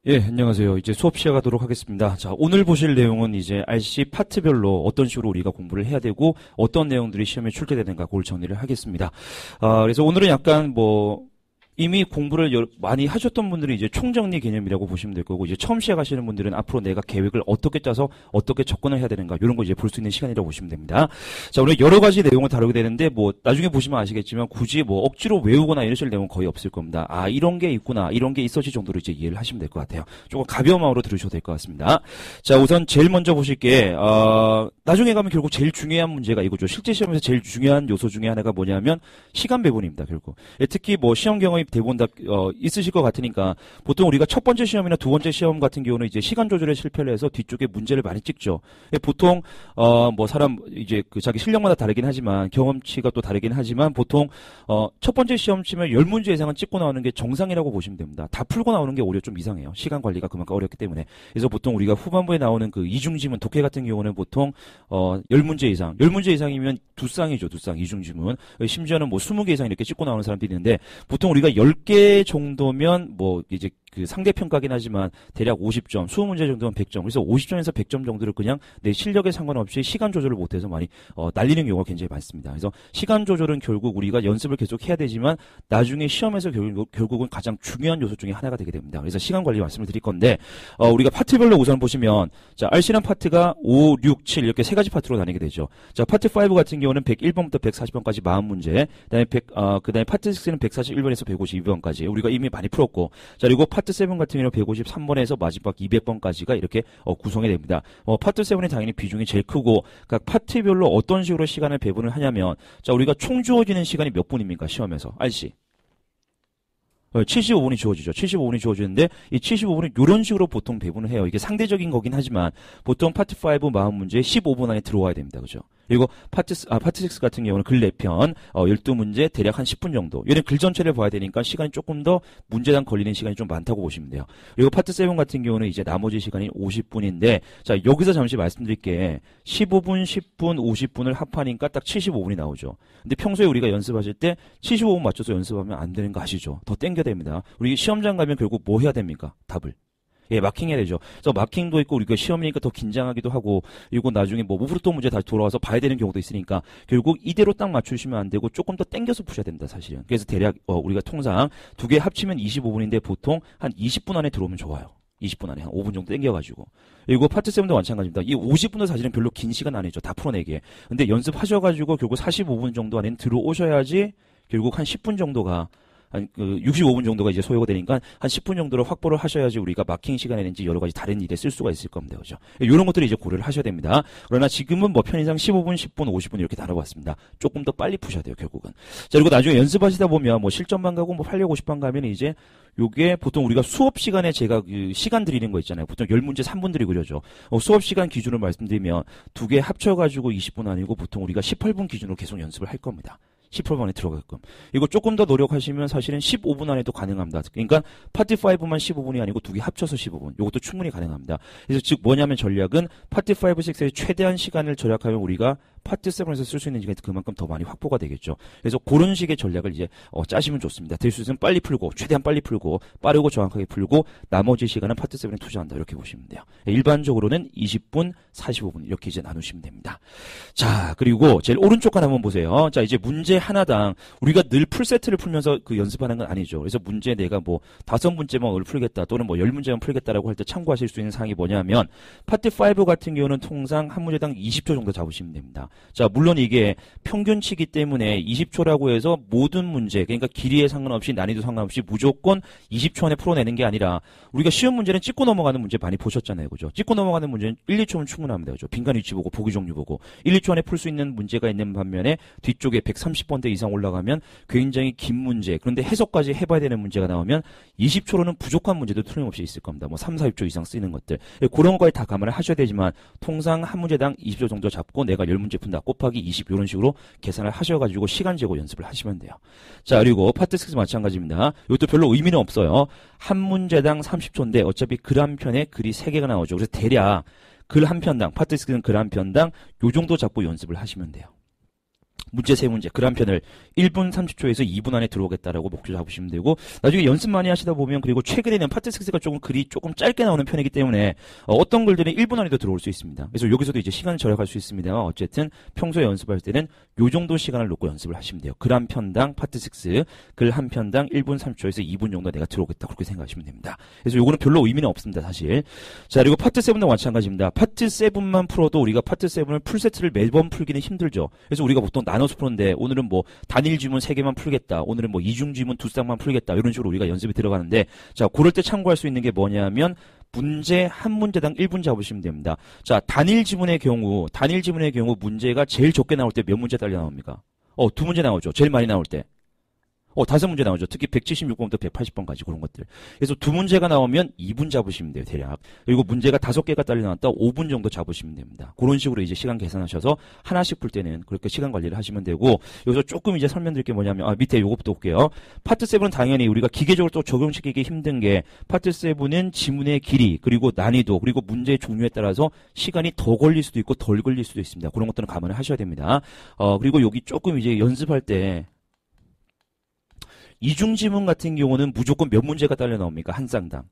예, 안녕하세요. 이제 수업 시작하도록 하겠습니다. 자, 오늘 보실 내용은 이제 RC 파트별로 어떤 식으로 우리가 공부를 해야 되고 어떤 내용들이 시험에 출제되는가 그걸 정리를 하겠습니다. 그래서 오늘은 약간 이미 공부를 많이 하셨던 분들이 이제 총정리 개념이라고 보시면 될 거고, 이제 처음 시작하시는 분들은 앞으로 내가 계획을 어떻게 짜서 어떻게 접근을 해야 되는가, 이런 거 이제 볼 수 있는 시간이라고 보시면 됩니다. 자, 오늘 여러 가지 내용을 다루게 되는데, 나중에 보시면 아시겠지만, 굳이 억지로 외우거나 이러실 내용은 거의 없을 겁니다. 이런 게 있구나, 이런 게 있었지 정도로 이제 이해를 하시면 될 것 같아요. 조금 가벼운 마음으로 들으셔도 될 것 같습니다. 자, 우선 제일 먼저 보실 게, 나중에 가면 결국 제일 중요한 문제가 이거죠. 실제 시험에서 제일 중요한 요소 중에 하나가 뭐냐면, 시간 배분입니다, 결국. 특히 시험 경험이 대부분 다 있으실 것 같으니까 보통 우리가 첫 번째 시험이나 두 번째 시험 같은 경우는 이제 시간 조절에 실패를 해서 뒤쪽에 문제를 많이 찍죠. 보통 사람 이제 자기 실력마다 다르긴 하지만 경험치가 또 다르긴 하지만 보통 첫 번째 시험 치면 10문제 이상은 찍고 나오는 게 정상이라고 보시면 됩니다. 다 풀고 나오는 게 오히려 좀 이상해요. 시간 관리가 그만큼 어렵기 때문에. 그래서 보통 우리가 후반부에 나오는 그 이중지문 독해 같은 경우는 보통 10문제 이상, 10문제 이상이면 두 쌍이죠. 두 쌍 이중지문. 심지어는 20개 이상 이렇게 찍고 나오는 사람들이 있는데 보통 우리가 10개 정도면 이제 그 상대평가긴 하지만 대략 50점, 20문제 정도면 100점. 그래서 50점에서 100점 정도를 그냥 내 실력에 상관없이 시간 조절을 못해서 많이 날리는 경우가 굉장히 많습니다. 그래서 시간 조절은 결국 우리가 연습을 계속 해야 되지만 나중에 시험에서 결국은 가장 중요한 요소 중에 하나가 되게 됩니다. 그래서 시간 관리 말씀을 드릴 건데 우리가 파트별로 우선 보시면 자, RC란 파트가 5, 6, 7 이렇게 세 가지 파트로 나뉘게 되죠. 자, 파트 5 같은 경우는 101번부터 140번까지 40문제. 그다음에 파트 6는 141번에서 152번까지 우리가 이미 많이 풀었고, 자, 그리고 파트 7 같은 경우는 153번에서 마지막 200번까지가 이렇게 구성이 됩니다. 파트 7이 당연히 비중이 제일 크고 각 파트별로 어떤 식으로 시간을 배분을 하냐면, 자, 우리가 총 주어지는 시간이 몇 분입니까? 시험에서 RC 75분이 주어지죠. 75분이 주어지는데 이 75분은 이런 식으로 보통 배분을 해요. 이게 상대적인 거긴 하지만 보통 파트 5 40문제에 15분 안에 들어와야 됩니다. 그죠? 그리고 파트 6 같은 경우는 글 4편 12문제 대략 한 10분 정도. 얘는 글 전체를 봐야 되니까 시간이 조금 더 문제당 걸리는 시간이 좀 많다고 보시면 돼요. 그리고 파트 7 같은 경우는 이제 나머지 시간이 50분인데 자, 여기서 잠시 말씀드릴게. 15분, 10분, 50분을 합하니까 딱 75분이 나오죠. 근데 평소에 우리가 연습하실 때 75분 맞춰서 연습하면 안 되는 거 아시죠? 더 땡겨야 됩니다. 우리 시험장 가면 결국 뭐 해야 됩니까? 답을. 예, 마킹해야 되죠. 그래서 마킹도 있고 우리가 시험이니까 더 긴장하기도 하고, 그리고 나중에 무브로 또 문제 다시 돌아와서 봐야 되는 경우도 있으니까 결국 이대로 딱 맞추시면 안 되고 조금 더 땡겨서 푸셔야 됩니다, 사실은. 그래서 대략 우리가 통상 두 개 합치면 25분인데 보통 한 20분 안에 들어오면 좋아요. 20분 안에 한 5분 정도 땡겨가지고. 그리고 파트 7도 마찬가지입니다. 이 50분도 사실은 별로 긴 시간 아니죠. 다 풀어내기에. 근데 연습하셔가지고 결국 45분 정도 안에는 들어오셔야지 결국 한 10분 정도가 한 65분 정도가 이제 소요가 되니까 한 10분 정도로 확보를 하셔야지 우리가 마킹 시간이든지 여러 가지 다른 일에 쓸 수가 있을 겁니다. 그죠? 이런 것들을 이제 고려를 하셔야 됩니다. 그러나 지금은 편의상 15분, 10분, 50분 이렇게 나눠봤습니다. 조금 더 빨리 푸셔야 돼요, 결국은. 자, 그리고 나중에 연습하시다 보면 실전만 가고 850번 가면 이제 요게 보통 우리가 수업 시간에 제가 시간 드리는 거 있잖아요. 보통 10문제 3분 드리죠. 수업 시간 기준으로 말씀드리면 두 개 합쳐가지고 20분 아니고 보통 우리가 18분 기준으로 계속 연습을 할 겁니다. 18분 안에 들어가게끔. 이거 조금 더 노력하시면 사실은 15분 안에도 가능합니다. 그러니까 파트 5만 15분이 아니고 두 개 합쳐서 15분. 이것도 충분히 가능합니다. 그래서 즉 뭐냐면 전략은 파트 5, 6에 최대한 시간을 절약하면 우리가 파트 7에서 쓸 수 있는 시간이 그만큼 더 많이 확보가 되겠죠. 그래서 그런 식의 전략을 이제 짜시면 좋습니다. 될 수 있으면 빨리 풀고, 최대한 빨리 풀고, 빠르고 정확하게 풀고, 나머지 시간은 파트 7에 투자한다. 이렇게 보시면 돼요. 일반적으로는 20분, 45분 이렇게 이제 나누시면 됩니다. 자, 그리고 제일 오른쪽 칸 한번 보세요. 자, 이제 문제 하나당 우리가 늘 풀세트를 풀면서 연습하는 건 아니죠. 그래서 문제 내가 5문제만 오늘 풀겠다 또는 10문제만 풀겠다라고 할 때 참고하실 수 있는 사항이 뭐냐면 파트 5 같은 경우는 통상 한 문제당 20초 정도 잡으시면 됩니다. 자, 물론 이게 평균치기 때문에 20초라고 해서 모든 문제, 그러니까 길이에 상관없이 난이도 상관없이 무조건 20초 안에 풀어내는 게 아니라 우리가 쉬운 문제는 찍고 넘어가는 문제 많이 보셨잖아요. 그죠? 찍고 넘어가는 문제는 1, 2초면 충분합니다. 그죠? 빈칸 위치 보고 보기 종류 보고 1, 2초 안에 풀 수 있는 문제가 있는 반면에 뒤쪽에 130번대 이상 올라가면 굉장히 긴 문제, 그런데 해석까지 해봐야 되는 문제가 나오면 20초로는 부족한 문제도 틀림없이 있을 겁니다. 3, 40초 이상 쓰이는 것들. 그런 거에 다 감안을 하셔야 되지만 통상 한 문제당 20초 정도 잡고 내가 10문제 푼다. 곱하기 20 이런 식으로 계산을 하셔가지고 시간 재고 연습을 하시면 돼요. 자, 그리고 파트 6 마찬가지입니다. 이것도 별로 의미는 없어요. 한 문제당 30초인데 어차피 글 한 편에 글이 3개가 나오죠. 그래서 대략 글 한 편당, 파트 6는 글 한 편당 요 정도 잡고 연습을 하시면 돼요. 문제 세 문제 글 한 편을 1분 30초에서 2분 안에 들어오겠다라고 목표 잡으시면 되고 나중에 연습 많이 하시다 보면 그리고 최근에는 파트 6가 조금 글이 조금 짧게 나오는 편이기 때문에 어떤 글들은 1분 안에도 들어올 수 있습니다. 그래서 여기서도 이제 시간을 절약할 수 있습니다. 어쨌든 평소에 연습할 때는 요 정도 시간을 놓고 연습을 하시면 돼요. 글 한 편당 파트 6 글 한 편당 1분 30초에서 2분 정도 내가 들어오겠다 그렇게 생각하시면 됩니다. 그래서 요거는 별로 의미는 없습니다 사실. 자 그리고 파트 7도 마찬가지입니다. 파트 7만 풀어도 우리가 파트 7을 풀세트를 매번 풀기는 힘들죠. 그래서 우리가 보통 나눠서 푸는데 오늘은 뭐 단일 지문 3개만 풀겠다. 오늘은 뭐 이중 지문 2쌍만 풀겠다. 이런 식으로 우리가 연습이 들어가는데 자, 그럴 때 참고할 수 있는 게 뭐냐면 문제 한 문제당 1분 잡으시면 됩니다. 자, 단일 지문의 경우 문제가 제일 적게 나올 때 몇 문제 딸려 나옵니까? 2문제 나오죠. 제일 많이 나올 때. 5문제 나오죠. 특히 176번부터 180번까지 그런 것들. 그래서 2문제가 나오면 2분 잡으시면 돼요, 대략. 그리고 문제가 5개가 딸려 나왔다 5분 정도 잡으시면 됩니다. 그런 식으로 이제 시간 계산하셔서 하나씩 풀 때는 그렇게 시간 관리를 하시면 되고, 여기서 조금 이제 설명드릴 게 뭐냐면, 밑에 요것부터 볼게요. 파트 7은 당연히 우리가 기계적으로 또 적용시키기 힘든 게, 파트 7은 지문의 길이, 그리고 난이도, 그리고 문제의 종류에 따라서 시간이 더 걸릴 수도 있고 덜 걸릴 수도 있습니다. 그런 것들은 감안을 하셔야 됩니다. 그리고 여기 조금 이제 연습할 때, 이중지문 같은 경우는 무조건 몇 문제가 딸려 나옵니까? 한 쌍당.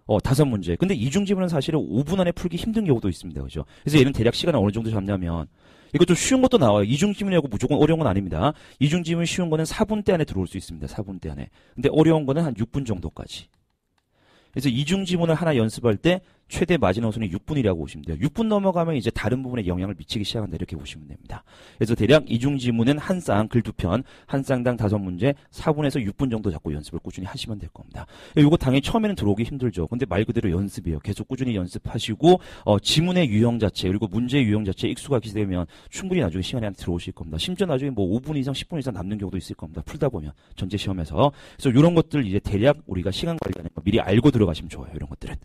5문제. 근데 이중지문은 사실은 5분 안에 풀기 힘든 경우도 있습니다. 그죠? 그래서 얘는 대략 시간을 어느 정도 잡냐면, 이거 좀 쉬운 것도 나와요. 이중지문이라고 무조건 어려운 건 아닙니다. 이중지문 쉬운 거는 4분대 안에 들어올 수 있습니다. 4분대 안에. 근데 어려운 거는 한 6분 정도까지. 그래서 이중지문을 하나 연습할 때 최대 마지노선이 6분이라고 보시면 돼요. 6분 넘어가면 이제 다른 부분에 영향을 미치기 시작한다 이렇게 보시면 됩니다. 그래서 대략 이중지문은 한 쌍, 글 2편, 한 쌍당 5문제, 4분에서 6분 정도 잡고 연습을 꾸준히 하시면 될 겁니다. 이거 당연히 처음에는 들어오기 힘들죠. 근데 말 그대로 연습이에요. 계속 꾸준히 연습하시고 지문의 유형 자체 그리고 문제의 유형 자체에 익숙하게 되면 충분히 나중에 시간이 안 들어오실 겁니다. 심지어 나중에 뭐 5분 이상, 10분 이상 남는 경우도 있을 겁니다. 풀다 보면 전체 시험에서. 그래서 이런 것들 이제 대략 우리가 시간 관리하는 거 미리 알고 들어가시면 좋아요. 이런 것들은.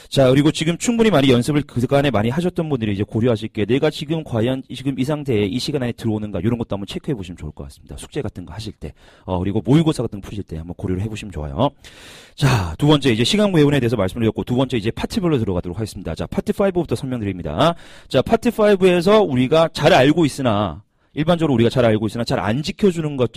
자, 그리고 지금 충분히 많이 연습을 그간에 많이 하셨던 분들이 이제 고려하실 게 내가 지금 과연 지금 이 상태에 이 시간 안에 들어오는가 이런 것도 한번 체크해 보시면 좋을 것 같습니다. 숙제 같은 거 하실 때 그리고 모의고사 같은 거 푸실 때 한번 고려를 해보시면 좋아요. 자, 두 번째 이제 시간 구현에 대해서 말씀드렸고 두 번째 이제 파트별로 들어가도록 하겠습니다. 자, 파트 5부터 설명드립니다. 자, 파트 5에서 우리가 잘 알고 있으나 일반적으로 우리가 잘 알고 있으나 잘 안 지켜지는 것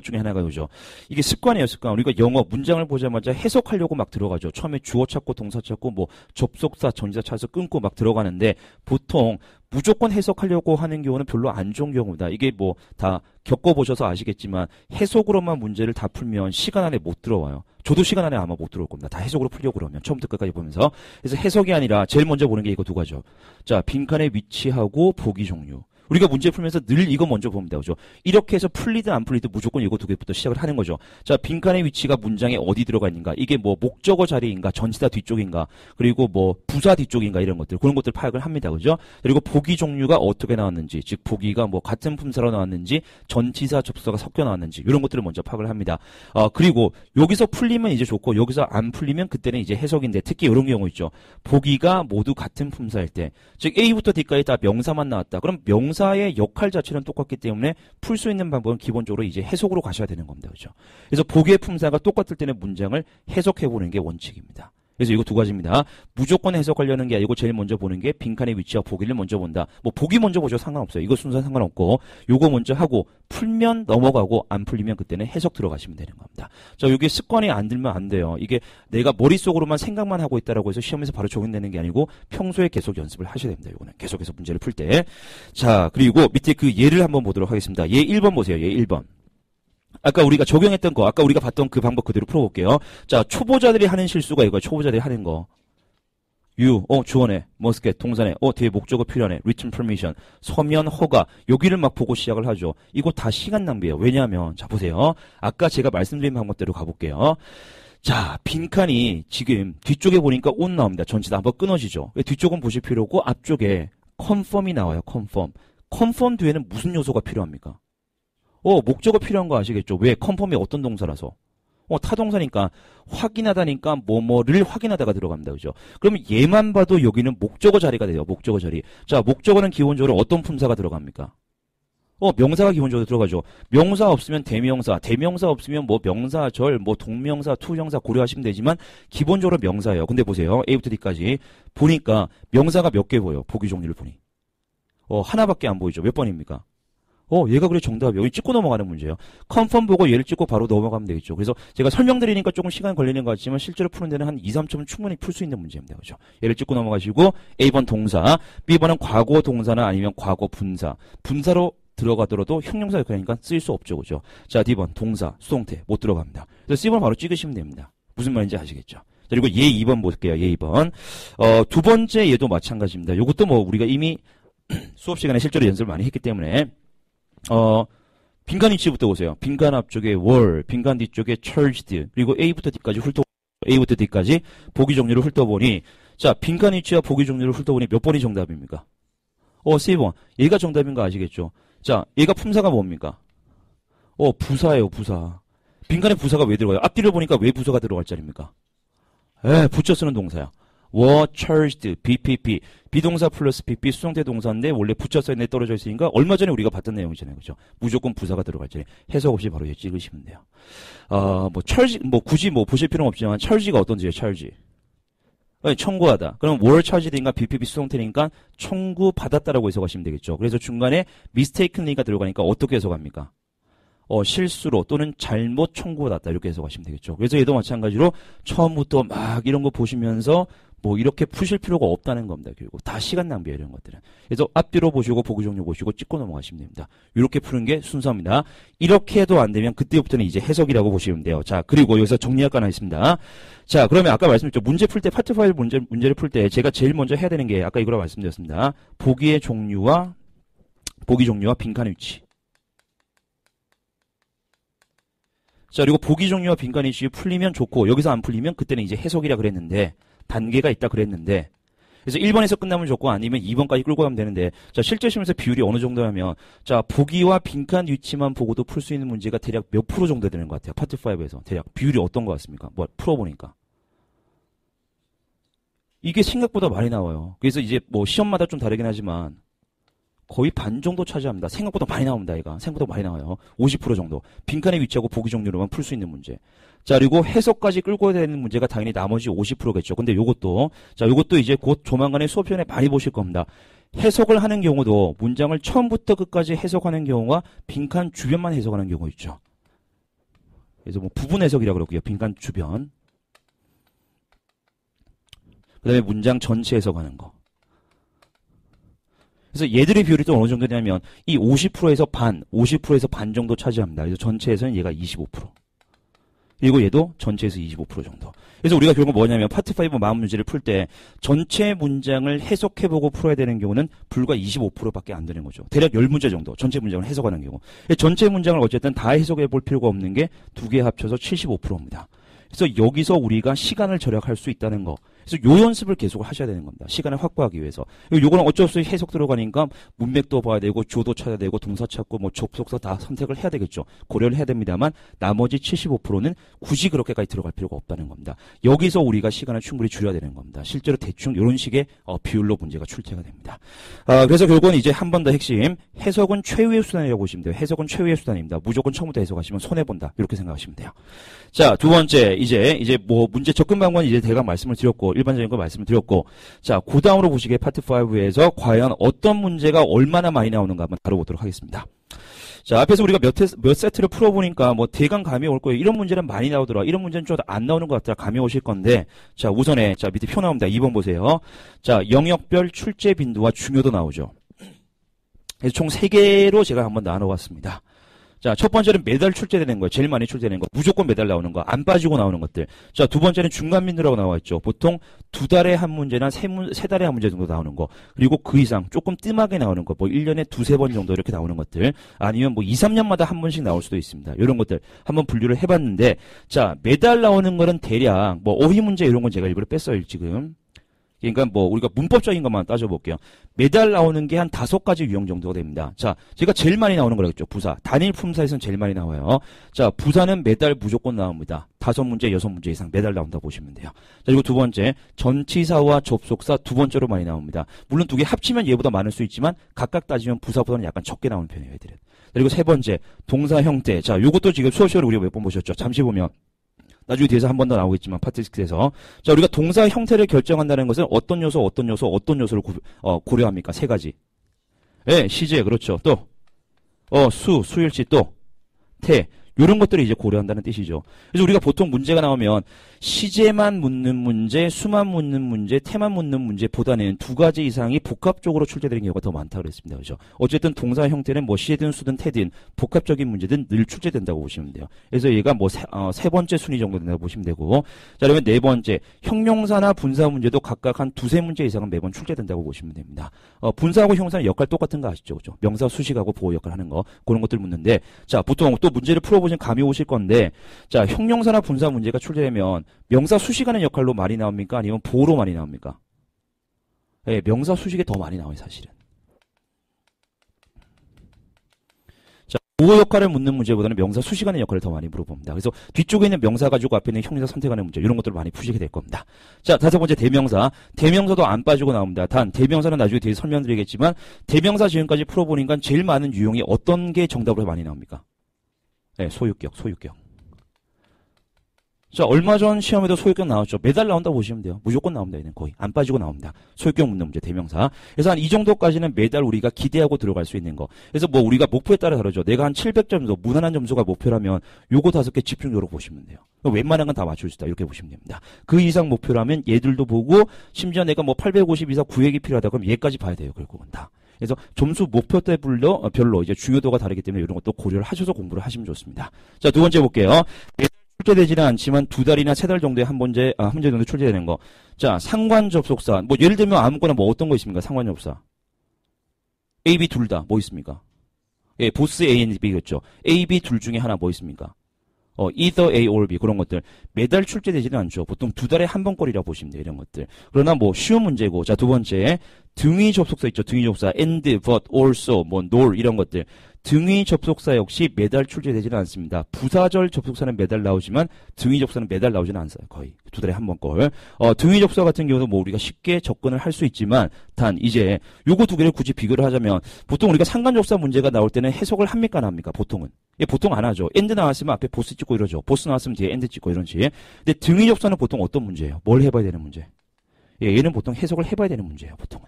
중에 하나가 요죠. 이게 습관이에요, 습관. 우리가 영어 문장을 보자마자 해석하려고 막 들어가죠. 처음에 주어 찾고 동사 찾고 뭐 접속사, 전치사 찾아서 끊고 막 들어가는데 보통 무조건 해석하려고 하는 경우는 별로 안 좋은 경우다. 이게 뭐 다 겪어보셔서 아시겠지만 해석으로만 문제를 다 풀면 시간 안에 못 들어와요. 저도 시간 안에 아마 못 들어올 겁니다. 다 해석으로 풀려고 그러면 처음부터 끝까지 보면서. 그래서 해석이 아니라 제일 먼저 보는 게 이거 두 가지죠. 자, 빈칸의 위치하고 보기 종류. 우리가 문제 풀면서 늘 이거 먼저 보면 되죠. 이렇게 해서 풀리든 안 풀리든 무조건 이거 두 개부터 시작을 하는 거죠. 자, 빈칸의 위치가 문장에 어디 들어가 있는가? 이게 뭐 목적어 자리인가? 전치사 뒤쪽인가? 그리고 뭐 부사 뒤쪽인가? 이런 것들. 그런 것들 파악을 합니다. 그죠? 그리고 보기 종류가 어떻게 나왔는지, 즉 보기가 뭐 같은 품사로 나왔는지, 전치사, 접수사가 섞여 나왔는지 이런 것들을 먼저 파악을 합니다. 그리고 여기서 풀리면 이제 좋고 여기서 안 풀리면 그때는 이제 해석인데 특히 이런 경우 있죠. 보기가 모두 같은 품사일 때, 즉 A부터 D까지 다 명사만 나왔다. 그럼 명사의 역할 자체는 똑같기 때문에 풀 수 있는 방법은 기본적으로 이제 해석으로 가셔야 되는 겁니다. 그렇죠? 그래서 보기의 품사가 똑같을 때는 문장을 해석해 보는 게 원칙입니다. 그래서 이거 두 가지입니다. 무조건 해석하려는 게 아니고 제일 먼저 보는 게 빈칸의 위치와 보기를 먼저 본다. 뭐 보기 먼저 보셔도 상관없어요. 이거 순서 상관없고 요거 먼저 하고 풀면 넘어가고 안 풀리면 그때는 해석 들어가시면 되는 겁니다. 자, 이게 습관이 안 들면 안 돼요. 이게 내가 머릿속으로만 생각만 하고 있다라고 해서 시험에서 바로 적용되는 게 아니고 평소에 계속 연습을 하셔야 됩니다. 요거는 계속해서 문제를 풀 때. 자, 그리고 밑에 그 예를 한번 보도록 하겠습니다. 예 1번 보세요. 예 1번. 아까 우리가 적용했던 거, 아까 우리가 봤던 그 방법 그대로 풀어볼게요. 자, 초보자들이 하는 실수가 이거야. 초보자들이 하는 거. 주어네, must, 동사네, 뒤에 목적어 필요하네, written permission, 서면 허가, 여기를 막 보고 시작을 하죠. 이거 다 시간 낭비예요. 왜냐하면, 자, 보세요. 아까 제가 말씀드린 방법대로 가볼게요. 자, 빈칸이 지금 뒤쪽에 보니까 on 나옵니다. 전치사 한번 끊어지죠. 뒤쪽은 보실 필요 없고, 앞쪽에 confirm이 나와요. confirm 뒤에는 무슨 요소가 필요합니까? 목적어 필요한 거 아시겠죠? 왜? 컨펌이 어떤 동사라서? 타동사니까 확인하다니까 뭐뭐를 확인하다가 들어갑니다. 그죠? 그러면 얘만 봐도 여기는 목적어 자리가 돼요. 목적어 자리. 자, 목적어는 기본적으로 어떤 품사가 들어갑니까? 명사가 기본적으로 들어가죠. 명사 없으면 대명사, 대명사 없으면 뭐 명사절, 뭐 동명사, 투형사 고려하시면 되지만 기본적으로 명사예요. 근데 보세요. A부터 D까지 보니까 명사가 몇 개 보여요. 보기 종류를 보니. 하나밖에 안 보이죠. 몇 번입니까? 얘가 그래 정답이에요. 여기 찍고 넘어가는 문제예요. 컨펌 보고 얘를 찍고 바로 넘어가면 되겠죠. 그래서 제가 설명드리니까 조금 시간 걸리는 것 같지만 실제로 푸는 데는 한 2, 3초면 충분히 풀 수 있는 문제입니다. 그죠? 얘를 찍고 넘어가시고 A번 동사, B번은 과거 동사나 아니면 과거 분사. 분사로 들어가더라도 형용사 역할이니까 쓰일 수 없죠. 그죠? 자, D번 동사, 수동태 못 들어갑니다. 그래서 C번 바로 찍으시면 됩니다. 무슨 말인지 아시겠죠? 자, 그리고 얘 2번 볼게요. 얘 2번. 두 번째 얘도 마찬가지입니다. 요것도 뭐 우리가 이미 수업 시간에 실제로 연습을 많이 했기 때문에 빈칸 위치부터 보세요. 빈칸 앞쪽에 were, 빈칸 뒤쪽에 charged, 그리고 A부터 D까지 A부터 D까지 보기 종류를 훑어보니, 자, 빈칸 위치와 보기 종류를 훑어보니 몇 번이 정답입니까? C번. 얘가 정답인 거 아시겠죠? 자, 얘가 품사가 뭡니까? 부사예요, 부사. 빈칸에 부사가 왜 들어가요? 앞뒤를 보니까 왜 부사가 들어갈 자리입니까? 붙여 쓰는 동사야. were charged, BPP. 비동사 플러스 PP 수동태 동사인데 원래 붙여 써있는데 떨어져 있으니까 얼마 전에 우리가 봤던 내용이잖아요. 그죠? 무조건 부사가 들어갈 자리. 해석 없이 바로 찍으시면 돼요. charge, 굳이 보실 필요는 없지만 charge가 어떤字예요? charge. 청구하다. 그럼 were charged인가 BPP 수동태니까 청구받았다라고 해석하시면 되겠죠. 그래서 중간에 mistakenly가 들어가니까 어떻게 해석합니까? 실수로 또는 잘못 청구받았다 이렇게 해석하시면 되겠죠. 그래서 얘도 마찬가지로 처음부터 막 이런 거 보시면서 이렇게 푸실 필요가 없다는 겁니다. 결국 다 시간 낭비예요, 이런 것들은. 그래서 앞뒤로 보시고 보기 종류 보시고 찍고 넘어가시면 됩니다. 이렇게 푸는 게 순서입니다. 이렇게 해도 안 되면 그때부터는 이제 해석이라고 보시면 돼요. 자, 그리고 여기서 정리할 거 하나 있습니다. 자, 그러면 아까 말씀드렸죠. 문제 풀 때 파트 파일 문제를 풀 때 제가 제일 먼저 해야 되는 게 아까 이거라고 말씀드렸습니다. 보기 종류와 빈칸 위치. 자, 그리고 보기 종류와 빈칸 위치 풀리면 좋고 여기서 안 풀리면 그때는 이제 해석이라 그랬는데 단계가 있다 그랬는데, 그래서 1번에서 끝나면 좋고 아니면 2번까지 끌고 가면 되는데, 자, 실제 시험에서 비율이 어느 정도냐면, 자, 보기와 빈칸 위치만 보고도 풀 수 있는 문제가 대략 몇 프로 정도 되는 것 같아요. 파트 5에서 대략 비율이 어떤 것 같습니까? 풀어보니까 이게 생각보다 많이 나와요. 그래서 이제 시험마다 좀 다르긴 하지만 거의 반 정도 차지합니다. 생각보다 많이 나옵니다. 얘가 생각보다 많이 나와요. 50% 정도. 빈칸의 위치하고 보기 종류로만 풀 수 있는 문제. 자, 그리고 해석까지 끌고 가야 되는 문제가 당연히 나머지 50%겠죠. 근데 요것도 이제 곧 조만간에 수업 시간에 많이 보실 겁니다. 해석을 하는 경우도 문장을 처음부터 끝까지 해석하는 경우와 빈칸 주변만 해석하는 경우 있죠. 그래서 부분 해석이라고 그러고요. 빈칸 주변. 그 다음에 문장 전체 해석하는 거. 그래서 얘들의 비율이 또 어느 정도 되냐면 이 50%에서 반 정도 차지합니다. 그래서 전체에서는 얘가 25%. 그리고 얘도 전체에서 25% 정도. 그래서 우리가 결국 뭐냐면 파트 5 마음 문제를 풀 때 전체 문장을 해석해보고 풀어야 되는 경우는 불과 25%밖에 안 되는 거죠. 대략 10문제 정도 전체 문장을 해석하는 경우. 전체 문장을 어쨌든 다 해석해볼 필요가 없는 게 두 개 합쳐서 75%입니다. 그래서 여기서 우리가 시간을 절약할 수 있다는 거. 그래서 요 연습을 계속 하셔야 되는 겁니다. 시간을 확보하기 위해서. 요거는 어쩔 수 없이 해석 들어가니까 문맥도 봐야 되고 조도 찾아야 되고 동사 찾고 접속사 다 선택을 해야 되겠죠. 고려를 해야 됩니다만 나머지 75%는 굳이 그렇게까지 들어갈 필요가 없다는 겁니다. 여기서 우리가 시간을 충분히 줄여야 되는 겁니다. 실제로 대충 이런 식의 비율로 문제가 출제가 됩니다. 그래서 결국은 이제 한 번 더 핵심. 해석은 최후의 수단이라고 보시면 돼요. 해석은 최후의 수단입니다. 무조건 처음부터 해석하시면 손해본다. 이렇게 생각하시면 돼요. 자, 두 번째. 이제 문제 접근 방법은 이제 대강 말씀을 드렸고 일반적인 거 말씀을 드렸고, 자, 그 다음으로 보시기에 파트 5에서 과연 어떤 문제가 얼마나 많이 나오는가 한번 다뤄보도록 하겠습니다. 자, 앞에서 우리가 몇 세트를 풀어보니까 대강 감이 올 거예요. 이런 문제는 많이 나오더라. 이런 문제는 좀 안 나오는 것 같더라. 감이 오실 건데, 자, 우선에, 자, 밑에 표 나옵니다. 2번 보세요. 자, 영역별 출제 빈도와 중요도 나오죠. 그래서 총 3개로 제가 한번 나눠봤습니다. 자, 첫 번째는 매달 출제되는 거예요. 제일 많이 출제되는 거. 무조건 매달 나오는 거. 안 빠지고 나오는 것들. 자, 두 번째는 중간 빈도라고 나와 있죠. 보통 2달에 한 문제나 3달에 한 문제 정도 나오는 거. 그리고 그 이상 조금 뜸하게 나오는 거. 1년에 2-3번 정도 이렇게 나오는 것들. 아니면 2-3년마다 한 번씩 나올 수도 있습니다. 이런 것들 한번 분류를 해봤는데, 자, 매달 나오는 거는 대략 어휘 문제 이런 건 제가 일부러 뺐어요, 지금. 그러니까 우리가 문법적인 것만 따져볼게요. 매달 나오는 게 한 5가지 유형 정도가 됩니다. 자, 제가 제일 많이 나오는 거라겠죠. 부사. 단일 품사에서는 제일 많이 나와요. 자, 부사는 매달 무조건 나옵니다. 5문제, 6문제 이상 매달 나온다 보시면 돼요. 자, 그리고 두 번째, 전치사와 접속사 두 번째로 많이 나옵니다. 물론 두 개 합치면 얘보다 많을 수 있지만 각각 따지면 부사보다는 약간 적게 나오는 편이에요, 얘들은. 그리고 세 번째, 동사 형태. 자, 요것도 지금 수업 시간에 우리가 몇 번 보셨죠. 잠시 보면 나중에 뒤에서 한 번 더 나오겠지만 파트 6에서, 자, 우리가 동사 형태를 결정한다는 것은 어떤 요소를 고려합니까? 3가지. 예, 시제. 그렇죠. 또 수일치 또 태. 이런 것들을 이제 고려한다는 뜻이죠. 그래서 우리가 보통 문제가 나오면 시제만 묻는 문제, 수만 묻는 문제, 태만 묻는 문제보다는 두 가지 이상이 복합적으로 출제되는 경우가 더 많다고 그랬습니다. 그죠? 어쨌든 동사 형태는 뭐 시든 수든 태든 복합적인 문제든 늘 출제된다고 보시면 돼요. 그래서 얘가 뭐 세 번째 순위 정도 된다고 보시면 되고, 자, 그러면 네 번째 형용사나 분사 문제도 각각 한 두세 문제 이상은 매번 출제된다고 보시면 됩니다. 분사하고 형용사는 역할 똑같은 거 아시죠? 그죠? 명사 수식하고 보호 역할 하는 거, 그런 것들 묻는데, 자, 보통 또 문제를 풀어보시면 감이 오실 건데, 자, 형용사나 분사 문제가 출제되면 명사 수식하는 역할로 많이 나옵니까? 아니면 보호로 많이 나옵니까? 예, 명사 수식에 더 많이 나와요, 사실은. 자, 보호 역할을 묻는 문제보다는 명사 수식하는 역할을 더 많이 물어봅니다. 그래서 뒤쪽에 있는 명사 가지고 앞에 있는 형용사 선택하는 문제, 이런 것들을 많이 푸시게 될 겁니다. 자, 다섯 번째 대명사. 대명사도 안 빠지고 나옵니다. 단, 대명사는 나중에 뒤에 설명드리겠지만, 대명사 지금까지 풀어보니까 제일 많은 유형이 어떤 게 정답으로 많이 나옵니까? 네, 소유격. 자, 얼마 전 시험에도 소유격 나왔죠. 매달 나온다고 보시면 돼요. 무조건 나옵니다. 얘는 거의. 안 빠지고 나옵니다. 소유격 묻는 문제, 대명사. 그래서 한 이 정도까지는 매달 우리가 기대하고 들어갈 수 있는 거. 그래서 뭐 우리가 목표에 따라 다르죠. 내가 한 700점 정도, 무난한 점수가 목표라면 요거 5개 집중적으로 보시면 돼요. 웬만한 건 다 맞출 수 있다. 이렇게 보시면 됩니다. 그 이상 목표라면 얘들도 보고, 심지어 내가 뭐 850 이상 900이 필요하다 그럼 얘까지 봐야 돼요. 결국은 다. 그래서 점수 목표대별로 별로 이제 중요도가 다르기 때문에 이런 것도 고려를 하셔서 공부를 하시면 좋습니다. 자, 두 번째 볼게요. 출제되지는 않지만 2달이나 3달 정도에 한 문제 정도 출제되는 거. 자, 상관 접속사. 뭐 예를 들면 아무거나 뭐 어떤 거 있습니까? 상관 접속사. A, B 둘 다 뭐 있습니까? 예, 보스 A and B겠죠. A, B 둘 중에 하나 뭐 있습니까? either A or B 그런 것들 매달 출제되지는 않죠. 보통 2달에 한 번거리라고 보시면 돼요. 이런 것들. 그러나 뭐 쉬운 문제고. 자, 두 번째 등위 접속사 있죠. 등위 접속사 and, but, also, 뭐 nor 이런 것들. 등위 접속사 역시 매달 출제되지는 않습니다. 부사절 접속사는 매달 나오지만 등위 접속사는 매달 나오지는 않아요. 거의 2달에 한 번 걸. 등위 접속사 같은 경우도 뭐 우리가 쉽게 접근을 할 수 있지만 단 이제 요거 두 개를 굳이 비교를 하자면 보통 우리가 상관 접속사 문제가 나올 때는 해석을 합니까 안 합니까? 보통은. 예, 보통 안 하죠. and 나왔으면 앞에 보스 찍고 이러죠. 보스 나왔으면 뒤에 and 찍고 이런지. 근데 등위 접속사는 보통 어떤 문제예요? 뭘 해봐야 되는 문제? 예, 얘는 보통 해석을 해봐야 되는 문제예요. 보통은.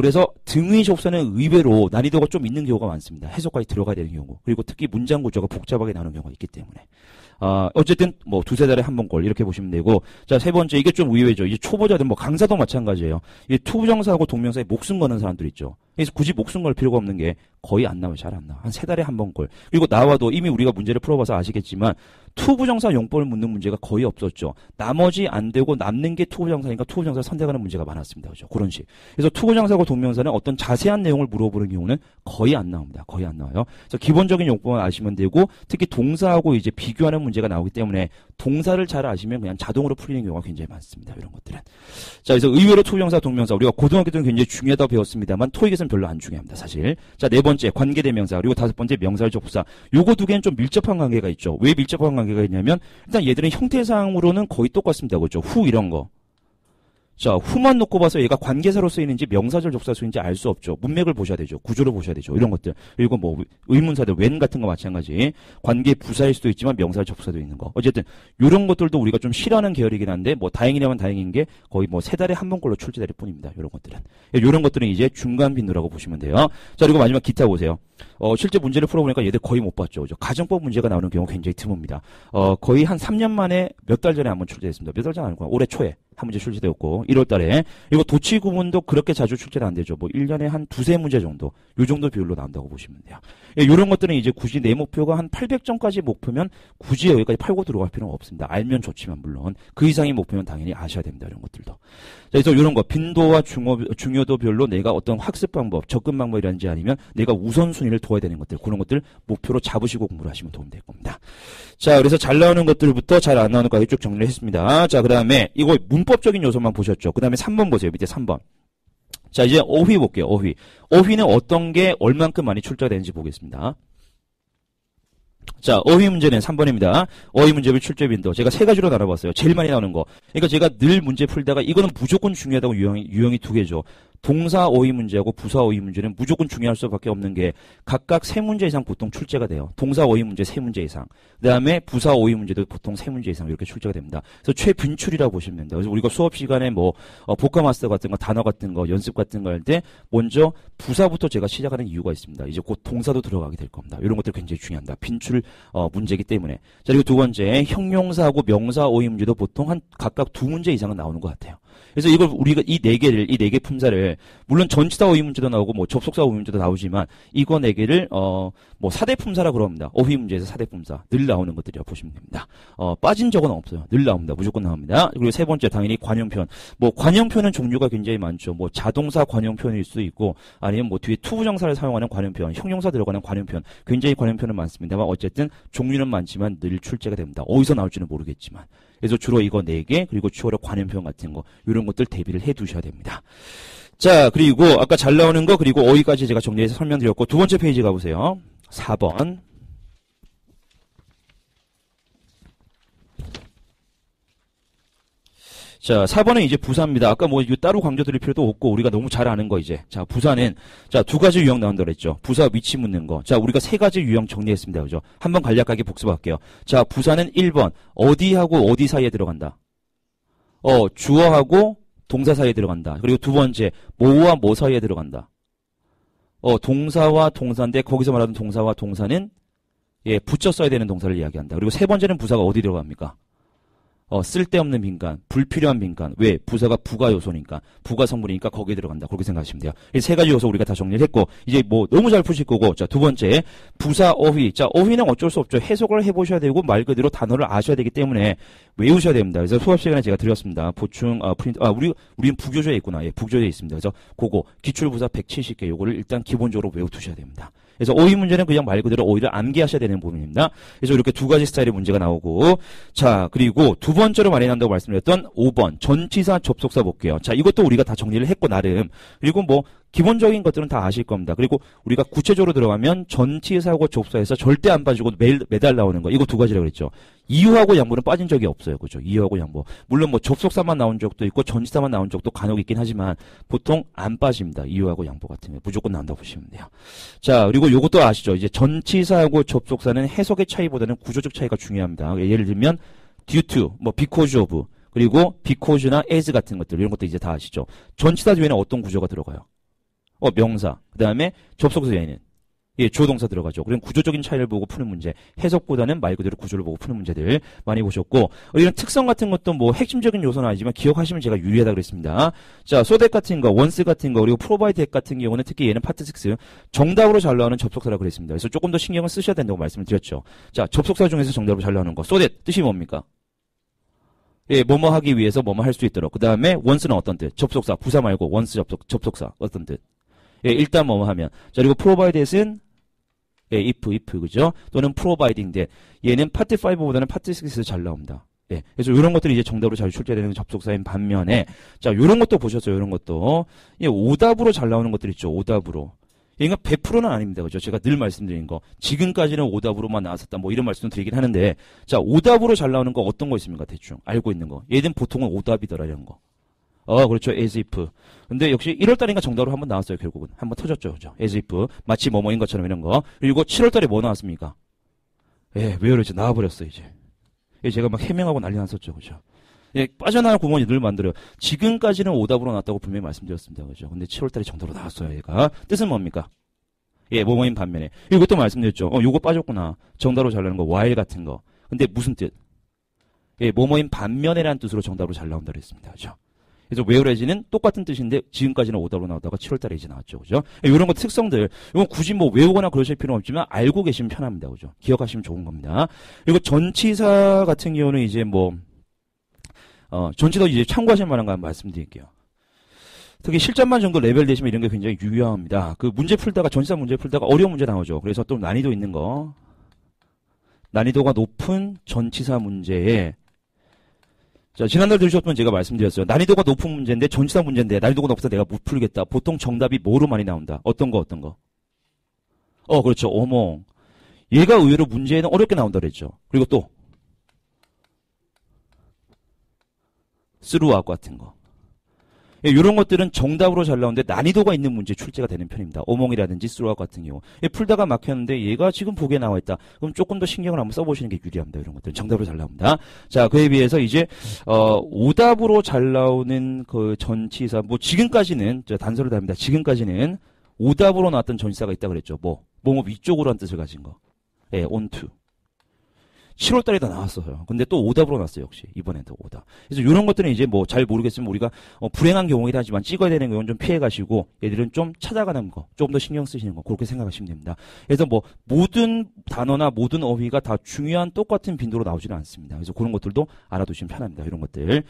그래서 등위 접속사는 의외로 난이도가 좀 있는 경우가 많습니다. 해석까지 들어가야 되는 경우. 그리고 특히 문장 구조가 복잡하게 나오는 경우가 있기 때문에. 어쨌든 뭐 2-3달에 한 번 걸 이렇게 보시면 되고. 자, 세 번째 이게 좀 의외죠. 이제 초보자들 뭐 강사도 마찬가지예요. 이 투부정사하고 동명사에 목숨 거는 사람들 있죠. 그래서 굳이 목숨 걸 필요가 없는 게 거의 안 나와요. 잘 안 나와. 한 3달에 한 번 걸. 그리고 나와도 이미 우리가 문제를 풀어봐서 아시겠지만 투부정사 용법을 묻는 문제가 거의 없었죠. 나머지 안 되고 남는 게 투부정사니까 투부정사 선택하는 문제가 많았습니다. 그죠? 그런 식. 그래서 투부정사하고 동명사는 어떤 자세한 내용을 물어보는 경우는 거의 안 나옵니다. 거의 안 나와요. 그래서 기본적인 용법만 아시면 되고 특히 동사하고 이제 비교하는 문제가 나오기 때문에 동사를 잘 아시면 그냥 자동으로 풀리는 경우가 굉장히 많습니다. 이런 것들은. 자, 그래서 의외로 투부정사, 동명사 우리가 고등학교 때는 굉장히 중요하다고 배웠습니다만 토익에서는 별로 안 중요합니다. 사실. 자, 네 번째 관계대명사 그리고 다섯 번째 명사절 접속사. 요거 두 개는 좀 밀접한 관계가 있죠. 왜 밀접한 관계가 있냐면 일단 얘들은 형태상으로는 거의 똑같습니다. 그렇죠? 후 이런 거. 자, 후만 놓고 봐서 얘가 관계사로 쓰이는지 명사절 접속사 쓰이는지 알 수 없죠. 문맥을 보셔야 되죠. 구조를 보셔야 되죠. 이런 것들. 그리고 뭐 의문사들 when 같은 거 마찬가지. 관계 부사일 수도 있지만 명사절 접속사도 있는 거. 어쨌든 이런 것들도 우리가 좀 싫어하는 계열이긴 한데 뭐 다행이라면 다행인 게 거의 뭐 3달에 한 번꼴로 출제될 뿐입니다. 이런 것들은. 이런 것들은 이제 중간 빈도라고 보시면 돼요. 자, 그리고 마지막 기타 보세요. 실제 문제를 풀어보니까 얘들 거의 못 봤죠. 그죠? 가정법 문제가 나오는 경우 굉장히 드뭅니다. 거의 한 3년 만에 몇 달 전에 한번 출제됐습니다. 몇 달 전 아니고 올해 초에 한 문제 출제되었고 1월 달에. 그리고 도치 구문도 그렇게 자주 출제는 안 되죠. 뭐 1년에 한 2-3문제 정도. 요 정도 비율로 나온다고 보시면 돼요. 이런 것들은 이제 굳이 내 목표가 한 800점까지 목표면 굳이 여기까지 팔고 들어갈 필요는 없습니다. 알면 좋지만 물론. 그 이상의 목표면 당연히 아셔야 됩니다. 이런 것들도. 자, 그래서 이런 거 빈도와 중요도별로 내가 어떤 학습 방법, 접근 방법이라든지 아니면 내가 우선순위를 둬야 되는 것들 그런 것들 목표로 잡으시고 공부를 하시면 도움이 될 겁니다. 자, 그래서 잘 나오는 것들부터 잘 안 나오는 것까지 쭉 정리를 했습니다. 자, 그 다음에 이거 문법적인 요소만 보셨죠. 그 다음에 3번 보세요. 밑에 3번. 자, 이제 어휘 볼게요. 어휘. 어휘는 어떤 게 얼만큼 많이 출제가 되는지 보겠습니다. 자, 어휘 문제는 3번입니다. 어휘 문제별 출제 빈도. 제가 3가지로 나눠봤어요. 제일 많이 나오는 거. 그러니까 제가 늘 문제 풀다가 이거는 무조건 중요하다고 유형이 2개죠. 동사 어휘 문제하고 부사 어휘 문제는 무조건 중요할 수밖에 없는 게 각각 3문제 이상 보통 출제가 돼요. 동사 어휘 문제 3문제 이상. 그 다음에 부사 어휘 문제도 보통 3문제 이상 이렇게 출제가 됩니다. 그래서 최빈출이라고 보시면 됩니다. 그래서 우리가 수업 시간에 뭐 복화 마스터 같은 거, 단어 같은 거, 연습 같은 거 할 때 먼저 부사부터 제가 시작하는 이유가 있습니다. 이제 곧 동사도 들어가게 될 겁니다. 이런 것들 굉장히 중요합니다. 빈출 문제이기 때문에. 자, 그리고 두 번째 형용사하고 명사 어휘 문제도 보통 한 각각 2문제 이상은 나오는 것 같아요. 그래서 이걸 우리가 이 네 개 품사를, 물론 전치사 어휘 문제도 나오고, 뭐, 접속사 어휘 문제도 나오지만, 이거 네 개를, 뭐, 4대 품사라 그럽니다. 어휘 문제에서 4대 품사. 늘 나오는 것들이라고 보시면 됩니다. 빠진 적은 없어요. 늘 나옵니다. 무조건 나옵니다. 그리고 세 번째, 당연히 관용편. 뭐, 관용편은 종류가 굉장히 많죠. 뭐, 자동사 관용편일 수도 있고, 아니면 뭐, 뒤에 투부정사를 사용하는 관용편, 형용사 들어가는 관용편. 굉장히 관용편은 많습니다만, 어쨌든, 종류는 많지만 늘 출제가 됩니다. 어디서 나올지는 모르겠지만. 그래서 주로 이거 4개, 그리고 추월어 관용편 같은 거, 이런 것들 대비를 해 두셔야 됩니다. 자, 그리고 아까 잘 나오는 거, 그리고 어휘까지 제가 정리해서 설명드렸고, 두 번째 페이지 가보세요. 4번. 자, 4번은 이제 부사입니다. 아까 뭐 이거 따로 강조드릴 필요도 없고 우리가 너무 잘 아는 거 이제. 자, 부사는 자, 2가지 유형 나온다 그랬죠. 부사 위치 묻는 거. 자, 우리가 3가지 유형 정리했습니다. 그죠? 한번 간략하게 복습할게요. 자, 부사는 1번 어디하고 어디 사이에 들어간다. 주어하고 동사 사이에 들어간다. 그리고 두 번째 뭐와 뭐 사이에 들어간다. 동사와 동사인데 거기서 말하는 동사와 동사는 붙여 써야 되는 동사를 이야기한다. 그리고 세 번째는 부사가 어디 들어갑니까? 쓸데없는 빈칸, 불필요한 빈칸. 왜? 부사가 부가 요소니까, 부가 성분이니까 거기에 들어간다. 그렇게 생각하시면 돼요. 이 3가지 요소 우리가 다 정리를 했고, 이제 뭐 너무 잘 푸실 거고, 자, 두 번째, 부사 어휘. 자, 어휘는 어쩔 수 없죠. 해석을 해보셔야 되고, 말 그대로 단어를 아셔야 되기 때문에 외우셔야 됩니다. 그래서 수업 시간에 제가 드렸습니다. 보충, 프린트, 우리는 부교조에 있구나. 예, 부교조에 있습니다. 그래서 그거, 기출부사 170개, 요거를 일단 기본적으로 외워두셔야 됩니다. 그래서 어휘 문제는 그냥 말 그대로 어휘를 암기하셔야 되는 부분입니다. 그래서 이렇게 2가지 스타일의 문제가 나오고, 자, 그리고 두 번째로 많이 나온다고 말씀드렸던 5번 전치사 접속사 볼게요. 자, 이것도 우리가 다 정리를 했고 나름. 그리고 뭐 기본적인 것들은 다 아실 겁니다. 그리고 우리가 구체적으로 들어가면 전치사하고 접속사에서 절대 안 빠지고 매달 나오는 거, 이거 2가지라고 그랬죠. 이유하고 양보는 빠진 적이 없어요. 그죠? 이유하고 양보. 물론 뭐 접속사만 나온 적도 있고 전치사만 나온 적도 간혹 있긴 하지만 보통 안 빠집니다. 이유하고 양보 같은 거 무조건 나온다고 보시면 돼요. 자, 그리고 요것도 아시죠? 이제 전치사하고 접속사는 해석의 차이보다는 구조적 차이가 중요합니다. 예를 들면 due to, 뭐 because of, 그리고 because나 as 같은 것들, 이런 것도 이제 다 아시죠? 전치사 뒤에는 어떤 구조가 들어가요? 명사. 그 다음에 접속사 뒤에는 주어 동사 들어가죠. 그럼 구조적인 차이를 보고 푸는 문제, 해석보다는 말 그대로 구조를 보고 푸는 문제들 많이 보셨고, 이런 특성 같은 것도 뭐 핵심적인 요소는 아니지만 기억하시면 제가 유리하다 그랬습니다. 자, so that 같은 거, once 같은 거, 그리고 provide that 같은 경우는 특히 얘는 파트 6 정답으로 잘 나오는 접속사라고 그랬습니다. 그래서 조금 더 신경을 쓰셔야 된다고 말씀을 드렸죠. 자, 접속사 중에서 정답으로 잘 나오는 거, so that 뜻이 뭡니까? 뭐뭐 하기 위해서 뭐뭐 할 수 있도록. 그 다음에 once는 어떤 뜻? 접속사, 부사 말고 once 접속사 어떤 뜻? 일단 뭐뭐 하면. 자, 그리고 provide that은 if, 그죠? 또는 providing that. 얘는 파트 5보다는 파트 6에서 잘 나옵니다. 그래서 이런 것들이 이제 정답으로 잘 출제되는 접속사인 반면에, 자, 이런 것도 보셨어요. 이런 것도. 오답으로 잘 나오는 것들 있죠. 오답으로. 이건 100%는 아닙니다. 그죠? 제가 늘 말씀드린 거. 지금까지는 오답으로만 나왔었다. 뭐 이런 말씀 드리긴 하는데, 자, 오답으로 잘 나오는 거 어떤 거 있습니까? 대충. 알고 있는 거. 얘는 보통은 오답이더라, 이런 거. 그렇죠. as if. 근데 역시 1월달인가 정답으로 한번 나왔어요, 결국은. 한번 터졌죠, 그죠? as if. 마치 뭐뭐인 것처럼 이런 거. 그리고 7월달에 뭐 나왔습니까? 왜 그러지? 나와버렸어, 이제. 제가 막 해명하고 난리 났었죠, 그죠? 빠져나갈 구멍이 늘 만들어요. 지금까지는 오답으로 나왔다고 분명히 말씀드렸습니다, 그죠? 근데 7월달에 정답으로 나왔어요, 얘가. 뜻은 뭡니까? 뭐뭐인 반면에. 이것도 말씀드렸죠. 요거 빠졌구나. 정답으로 잘 나오는 거, while 같은 거. 근데 무슨 뜻? 뭐뭐인 반면에라는 뜻으로 정답으로 잘 나온다 그랬습니다, 그죠? 그래서 whereas는 똑같은 뜻인데 지금까지는 오답으로 나오다가 7월달에 이제 나왔죠, 그죠? 이런 거 특성들, 이건 굳이 뭐 외우거나 그러실 필요는 없지만 알고 계시면 편합니다, 그죠? 기억하시면 좋은 겁니다. 그리고 전치사 같은 경우는 이제 뭐 전치사 이제 참고하실 만한 거 한번 말씀드릴게요. 특히 실전만 정도 레벨 되시면 이런 게 굉장히 유효합니다. 그 문제 풀다가 전치사 문제 풀다가 어려운 문제 나오죠. 그래서 또 난이도 있는 거, 난이도가 높은 전치사 문제에, 자, 지난달 들으셨던 제가 말씀드렸어요. 난이도가 높은 문제인데, 전치사 문제인데, 난이도가 높아서 내가 못 풀겠다. 보통 정답이 뭐로 많이 나온다? 어떤 거? 그렇죠. 어머. 얘가 의외로 문제에는 어렵게 나온다 그랬죠. 그리고 또, throughout 같은 거. 예, 이런 것들은 정답으로 잘 나오는데 난이도가 있는 문제 출제가 되는 편입니다. 어몽이라든지 스루아웃 같은 경우. 예, 풀다가 막혔는데 얘가 지금 보기에 나와 있다. 그럼 조금 더 신경을 한번 써보시는 게 유리합니다. 이런 것들은 정답으로 잘 나옵니다. 자, 그에 비해서 이제 오답으로 잘 나오는 그 전치사, 뭐 지금까지는 단서를 답니다. 지금까지는 오답으로 나왔던 전치사가 있다 그랬죠. 뭐 위쪽으로 한 뜻을 가진 거. 예, onto. 7월달에 다 나왔어요. 근데 또 오답으로 나왔어요. 역시 이번에도 오답. 그래서 이런 것들은 이제 뭐 잘 모르겠으면 우리가 불행한 경우이긴 하지만 찍어야 되는 경우는 좀 피해 가시고 얘들은 좀 찾아가는 거, 조금 더 신경 쓰시는 거 그렇게 생각하시면 됩니다. 그래서 뭐 모든 단어나 모든 어휘가 다 중요한 똑같은 빈도로 나오지는 않습니다. 그래서 그런 것들도 알아두시면 편합니다. 이런 것들.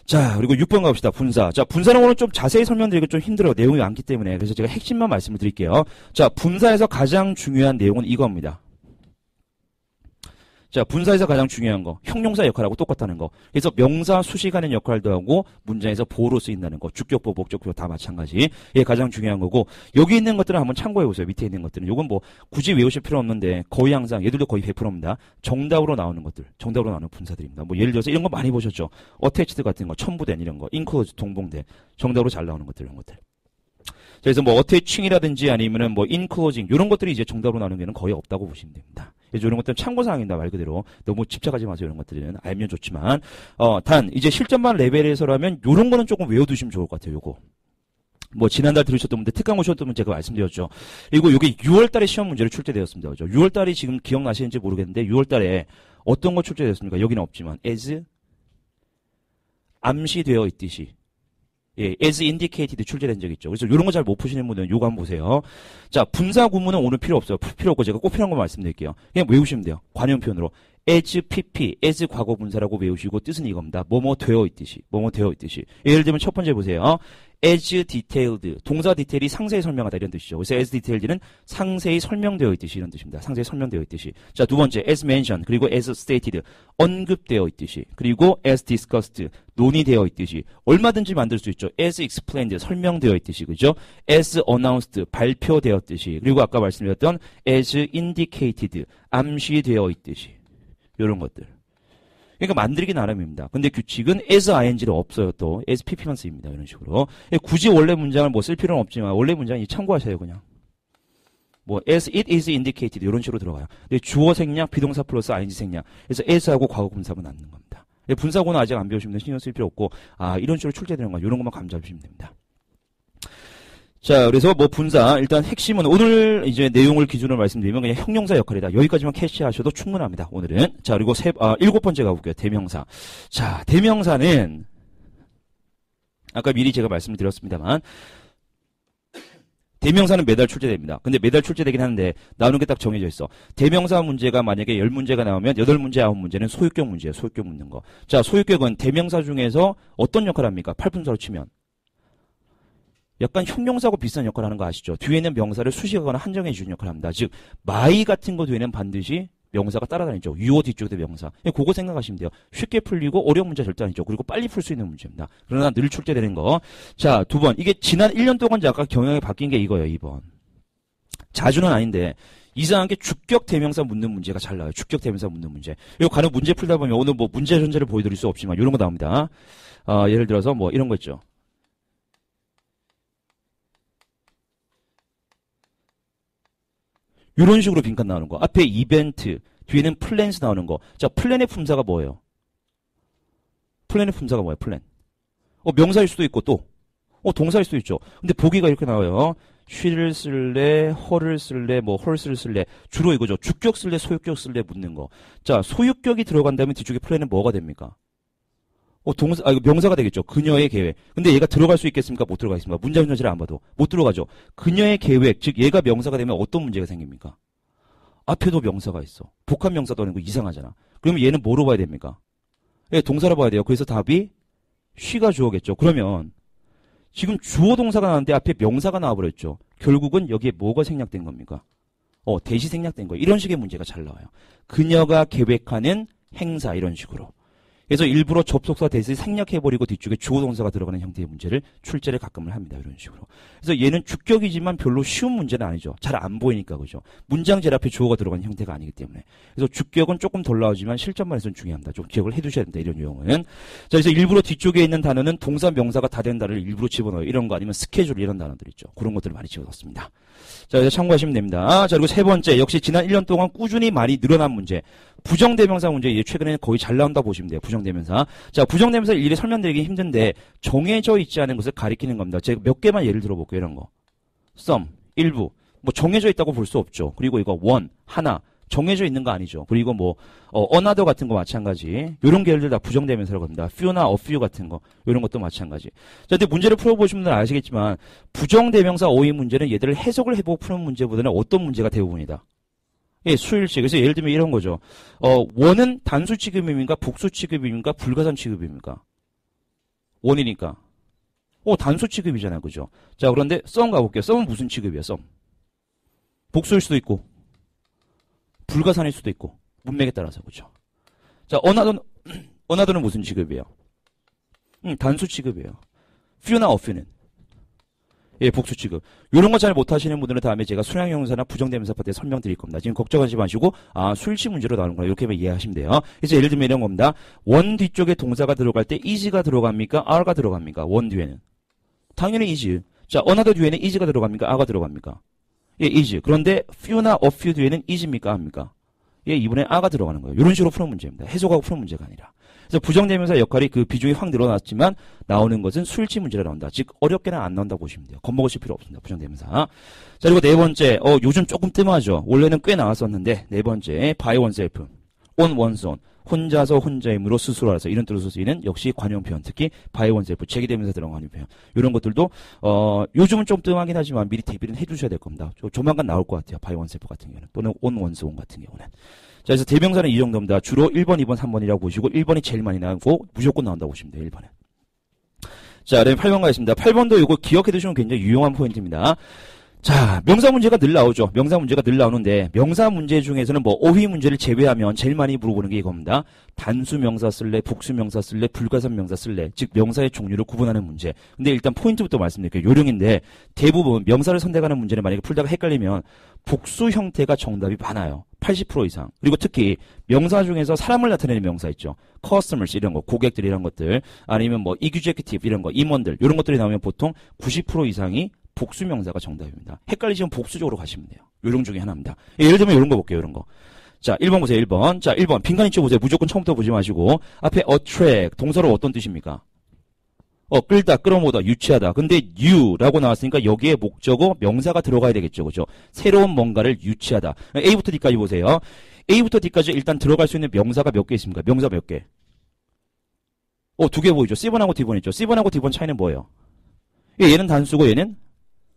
자, 그리고 6번 가봅시다. 분사. 자, 분사는 오늘 좀 자세히 설명드리기 좀 힘들어요. 내용이 많기 때문에. 그래서 제가 핵심만 말씀을 드릴게요. 자, 분사에서 가장 중요한 내용은 이겁니다. 자, 분사에서 가장 중요한 거, 형용사 역할하고 똑같다는 거. 그래서 명사 수식하는 역할도 하고 문장에서 보호로 쓰인다는 거, 주격보, 목적보 다 마찬가지. 이게 가장 중요한 거고 여기 있는 것들은 한번 참고해 보세요. 밑에 있는 것들은. 요건 뭐 굳이 외우실 필요 없는데 거의 항상 얘들도 거의 100%입니다. 정답으로 나오는 것들, 정답으로 나오는 분사들입니다. 뭐 예를 들어서 이런 거 많이 보셨죠. attached 같은 거, 첨부된 이런 거, include 동봉된 정답으로 잘 나오는 것들 이런 것들. 그래서 뭐 attaching이라든지 아니면은 뭐 including 이런 것들이 이제 정답으로 나오는 게는 거의 없다고 보시면 됩니다. 그래서 이런 것들은 참고사항입니다. 말 그대로. 너무 집착하지 마세요. 이런 것들은. 알면 좋지만. 단, 이제 실전만 레벨에서라면 이런 거는 조금 외워두시면 좋을 것 같아요. 요거. 뭐, 지난달 들으셨던 분들, 특강 오셨던 분 제가 말씀드렸죠. 그리고 요게 6월 달에 시험 문제로 출제되었습니다. 그죠? 6월 달이 지금 기억나시는지 모르겠는데, 6월 달에 어떤 거 출제되었습니까? 여기는 없지만, as, 암시되어 있듯이. 예, as indicated 출제된 적 있죠. 그래서 이런 거 잘 못 푸시는 분들은 요거 한번 보세요. 자, 분사 구문은 오늘 필요 없어요. 필요 없고 제가 꼭 필요한 거 말씀드릴게요. 그냥 외우시면 돼요. 관용 표현으로. as pp, as 과거 분사라고 외우시고 뜻은 이겁니다. 뭐뭐 되어 있듯이. 뭐뭐 되어 있듯이. 예를 들면 첫 번째 보세요. as detailed. 동사 디테일이 상세히 설명하다 이런 뜻이죠. 그래서 as detailed는 상세히 설명되어 있듯이 이런 뜻입니다. 상세히 설명되어 있듯이. 자, 두 번째 as mentioned 그리고 as stated 언급되어 있듯이. 그리고 as discussed 논의되어 있듯이. 얼마든지 만들 수 있죠. as explained 설명되어 있듯이. 그죠? as announced 발표되었듯이. 그리고 아까 말씀드렸던 as indicated 암시되어 있듯이. 이런 것들. 그러니까 만들기 나름입니다. 근데 규칙은 as ing는 없어요. 또 as pp만 쓰입니다. 이런 식으로. 굳이 원래 문장을 뭐 쓸 필요는 없지만 원래 문장이 참고하셔요. 그냥. 뭐 as it is indicated 이런 식으로 들어가요. 근데 주어 생략, 비동사 플러스 ing 생략. 그래서 as하고 과거 분사만 남는 겁니다. 분사고는 아직 안 배우시면 신경 쓸 필요 없고 이런 식으로 출제되는 거 이런 것만 감지하시면 됩니다. 자, 그래서 뭐 분사 일단 핵심은 오늘 이제 내용을 기준으로 말씀드리면 그냥 형용사 역할이다. 여기까지만 캐치하셔도 충분합니다. 오늘은. 자, 그리고 7번째 가볼게요. 대명사. 자, 대명사는 아까 미리 제가 말씀을 드렸습니다만 대명사는 매달 출제됩니다. 근데 매달 출제되긴 하는데 나오는 게 딱 정해져 있어. 대명사 문제가 만약에 10문제가 나오면 8문제, 9문제는 소유격 문제예요. 소유격 묻는 거. 자, 소유격은 대명사 중에서 어떤 역할을 합니까? 팔품사로 치면. 약간 형용사하고 비슷한 역할을 하는 거 아시죠? 뒤에 있는 명사를 수식하거나 한정해 주는 역할을 합니다. 즉 my 같은 거 뒤에는 반드시 명사가 따라다니죠. 유어 뒤쪽에 명사. 그거 생각하시면 돼요. 쉽게 풀리고 어려운 문제 절대 아니죠. 그리고 빨리 풀 수 있는 문제입니다. 그러나 늘 출제되는 거. 자, 2번. 이게 지난 1년 동안 약간 경향이 바뀐 게 이거예요. 2번. 자주는 아닌데 이상하게 주격 대명사 묻는 문제가 잘 나와요. 주격 대명사 묻는 문제. 이거 간혹 문제 풀다 보면 오늘 뭐 문제 전제를 보여드릴 수 없지만 이런 거 나옵니다. 예를 들어서 뭐 이런 거 있죠. 이런 식으로 빈칸 나오는 거. 앞에 이벤트, 뒤에는 플랜스 나오는 거. 자, 플랜의 품사가 뭐예요? 플랜의 품사가 뭐예요? 플랜. 명사일 수도 있고 또 동사일 수도 있죠. 근데 보기가 이렇게 나와요. she를 쓸래, her를 쓸래, 뭐 horse를 쓸래. 주로 이거죠. 주격 쓸래, 소유격 쓸래 묻는 거. 자, 소유격이 들어간다면 뒤쪽에 플랜은 뭐가 됩니까? 이거 명사가 되겠죠. 그녀의 계획. 근데 얘가 들어갈 수 있겠습니까? 못 들어가 있습니까? 문장 전체를 안 봐도. 못 들어가죠. 그녀의 계획, 즉 얘가 명사가 되면 어떤 문제가 생깁니까? 앞에도 명사가 있어. 복합 명사도 아니고 이상하잖아. 그러면 얘는 뭐로 봐야 됩니까? 예, 동사로 봐야 돼요. 그래서 답이 she가 주어겠죠. 그러면 지금 주어 동사가 나왔는데 앞에 명사가 나와버렸죠. 결국은 여기에 뭐가 생략된 겁니까? 대시 생략된 거예요. 이런 식의 문제가 잘 나와요. 그녀가 계획하는 행사 이런 식으로. 그래서 일부러 접속사 대시 생략해버리고 뒤쪽에 주어 동사가 들어가는 형태의 문제를 출제를 가끔은 합니다. 이런 식으로. 그래서 얘는 주격이지만 별로 쉬운 문제는 아니죠. 잘 안 보이니까 그죠. 문장 제일 앞에 주어가 들어가는 형태가 아니기 때문에. 그래서 주격은 조금 덜 나오지만 실전만 해서는 중요합니다. 좀 기억을 해두셔야 된다. 이런 유형은. 자, 그래서 일부러 뒤쪽에 있는 단어는 동사 명사가 다 된 단어를 일부러 집어넣어요. 이런 거 아니면 스케줄 이런 단어들 있죠. 그런 것들을 많이 집어넣습니다. 자, 그래서 참고하시면 됩니다. 자, 그리고 세 번째, 역시 지난 1년 동안 꾸준히 많이 늘어난 문제. 부정대명사 문제, 이제 최근에 거의 잘 나온다 보시면 돼요. 부정대명사. 자, 부정대명사 일일이 설명드리기 힘든데, 정해져 있지 않은 것을 가리키는 겁니다. 제가 몇 개만 예를 들어볼게요. 이런 거. some, 일부. 뭐, 정해져 있다고 볼 수 없죠. 그리고 이거 one, 하나. 정해져 있는 거 아니죠. 그리고 뭐, another 같은 거 마찬가지. 요런 계열들 다 부정대명사라고 합니다. few나 a few 같은 거. 요런 것도 마찬가지. 자, 근데 문제를 풀어보신 분들은 아시겠지만, 부정대명사 어휘 문제는 얘들을 해석을 해보고 푸는 문제보다는 어떤 문제가 대부분이다. 예, 수일식. 그래서 예를 들면 이런 거죠. 원은 단수 취급입니까? 복수 취급입니까? 불가산 취급입니까? 원이니까. 단수 취급이잖아요. 그죠? 자, 그런데 썸 가볼게요. 썸은 무슨 취급이야, 썸? 복수일 수도 있고, 불가산일 수도 있고, 문맥에 따라서. 그죠? 자, 어나더는 무슨 취급이에요? 단수 취급이에요. few나 a few는? 예, 복수 취급. 요런 거 잘 못하시는 분들은 다음에 제가 수량형용사나 부정대명사 파트에 설명드릴 겁니다. 지금 걱정하지 마시고, 수일치 문제로 나오는구나. 이렇게만 이해하시면 돼요. 그래서 예를 들면 이런 겁니다. 원 뒤쪽에 동사가 들어갈 때 is가 들어갑니까? are가 들어갑니까? 원 뒤에는. 당연히 is. 자, another 뒤에는 is가 들어갑니까? a가 들어갑니까? 예, is. 그런데 few나 a few 뒤에는 is입니까? 합니까? 예, 이번에 a가 들어가는 거예요. 이런 식으로 푸는 문제입니다. 해석하고 푸는 문제가 아니라. 그래서 부정대명사 역할이 그 비중이 확 늘어났지만 나오는 것은 수일치 문제로 나온다. 즉 어렵게는 안 나온다고 보시면 돼요. 겁먹으실 필요 없습니다. 부정대명사. 자, 그리고 네 번째, 요즘 조금 뜸하죠. 원래는 꽤 나왔었는데 네 번째, by oneself, on one's own, 혼자서 혼자의 힘으로 스스로 알아서 이런 뜻으로 쓰이는 역시 관용 표현, 특히 by oneself, 제기대명사 들어간 관용 표현. 이런 것들도 요즘은 좀 뜸하긴 하지만 미리 대비는 해두셔야 될 겁니다. 조만간 나올 것 같아요. by oneself 같은 경우는 또는 on one's own 같은 경우는. 자, 그래서 대명사는 이 정도입니다. 주로 1번, 2번, 3번이라고 보시고 1번이 제일 많이 나오고 무조건 나온다고 보시면 돼요. 1번은. 자, 그다음에 8번 가겠습니다. 8번도 이거 기억해 두시면 굉장히 유용한 포인트입니다. 자, 명사 문제가 늘 나오죠. 명사 문제가 늘 나오는데 명사 문제 중에서는 뭐 어휘 문제를 제외하면 제일 많이 물어보는 게 이겁니다. 단수 명사 쓸래, 복수 명사 쓸래, 불가산 명사 쓸래. 즉 명사의 종류를 구분하는 문제. 근데 일단 포인트부터 말씀드릴게요. 요령인데 대부분 명사를 선택하는 문제는 만약에 풀다가 헷갈리면 복수 형태가 정답이 많아요. 80% 이상. 그리고 특히 명사 중에서 사람을 나타내는 명사 있죠. customers 이런 거, 고객들 이런 것들, 아니면 뭐 executive 이런 거, 임원들 이런 것들이 나오면 보통 90% 이상이 복수 명사가 정답입니다. 헷갈리시면 복수적으로 가시면 돼요. 요령 중에 하나입니다. 예를 들면 이런 거 볼게요. 이런 거. 자, 1번 보세요. 1번. 자, 1번. 빈칸 있죠 보세요. 무조건 처음부터 보지 마시고 앞에 attract 동사로 어떤 뜻입니까? 끌다, 끌어모으다, 유치하다. 근데 you라고 나왔으니까 여기에 목적어 명사가 들어가야 되겠죠. 그죠? 새로운 뭔가를 유치하다. A부터 D까지 보세요. A부터 D까지 일단 들어갈 수 있는 명사가 몇 개 있습니까? 명사 몇 개? 2개 보이죠? C번하고 D번 있죠? C번하고 D번 차이는 뭐예요? 얘는 단수고 얘는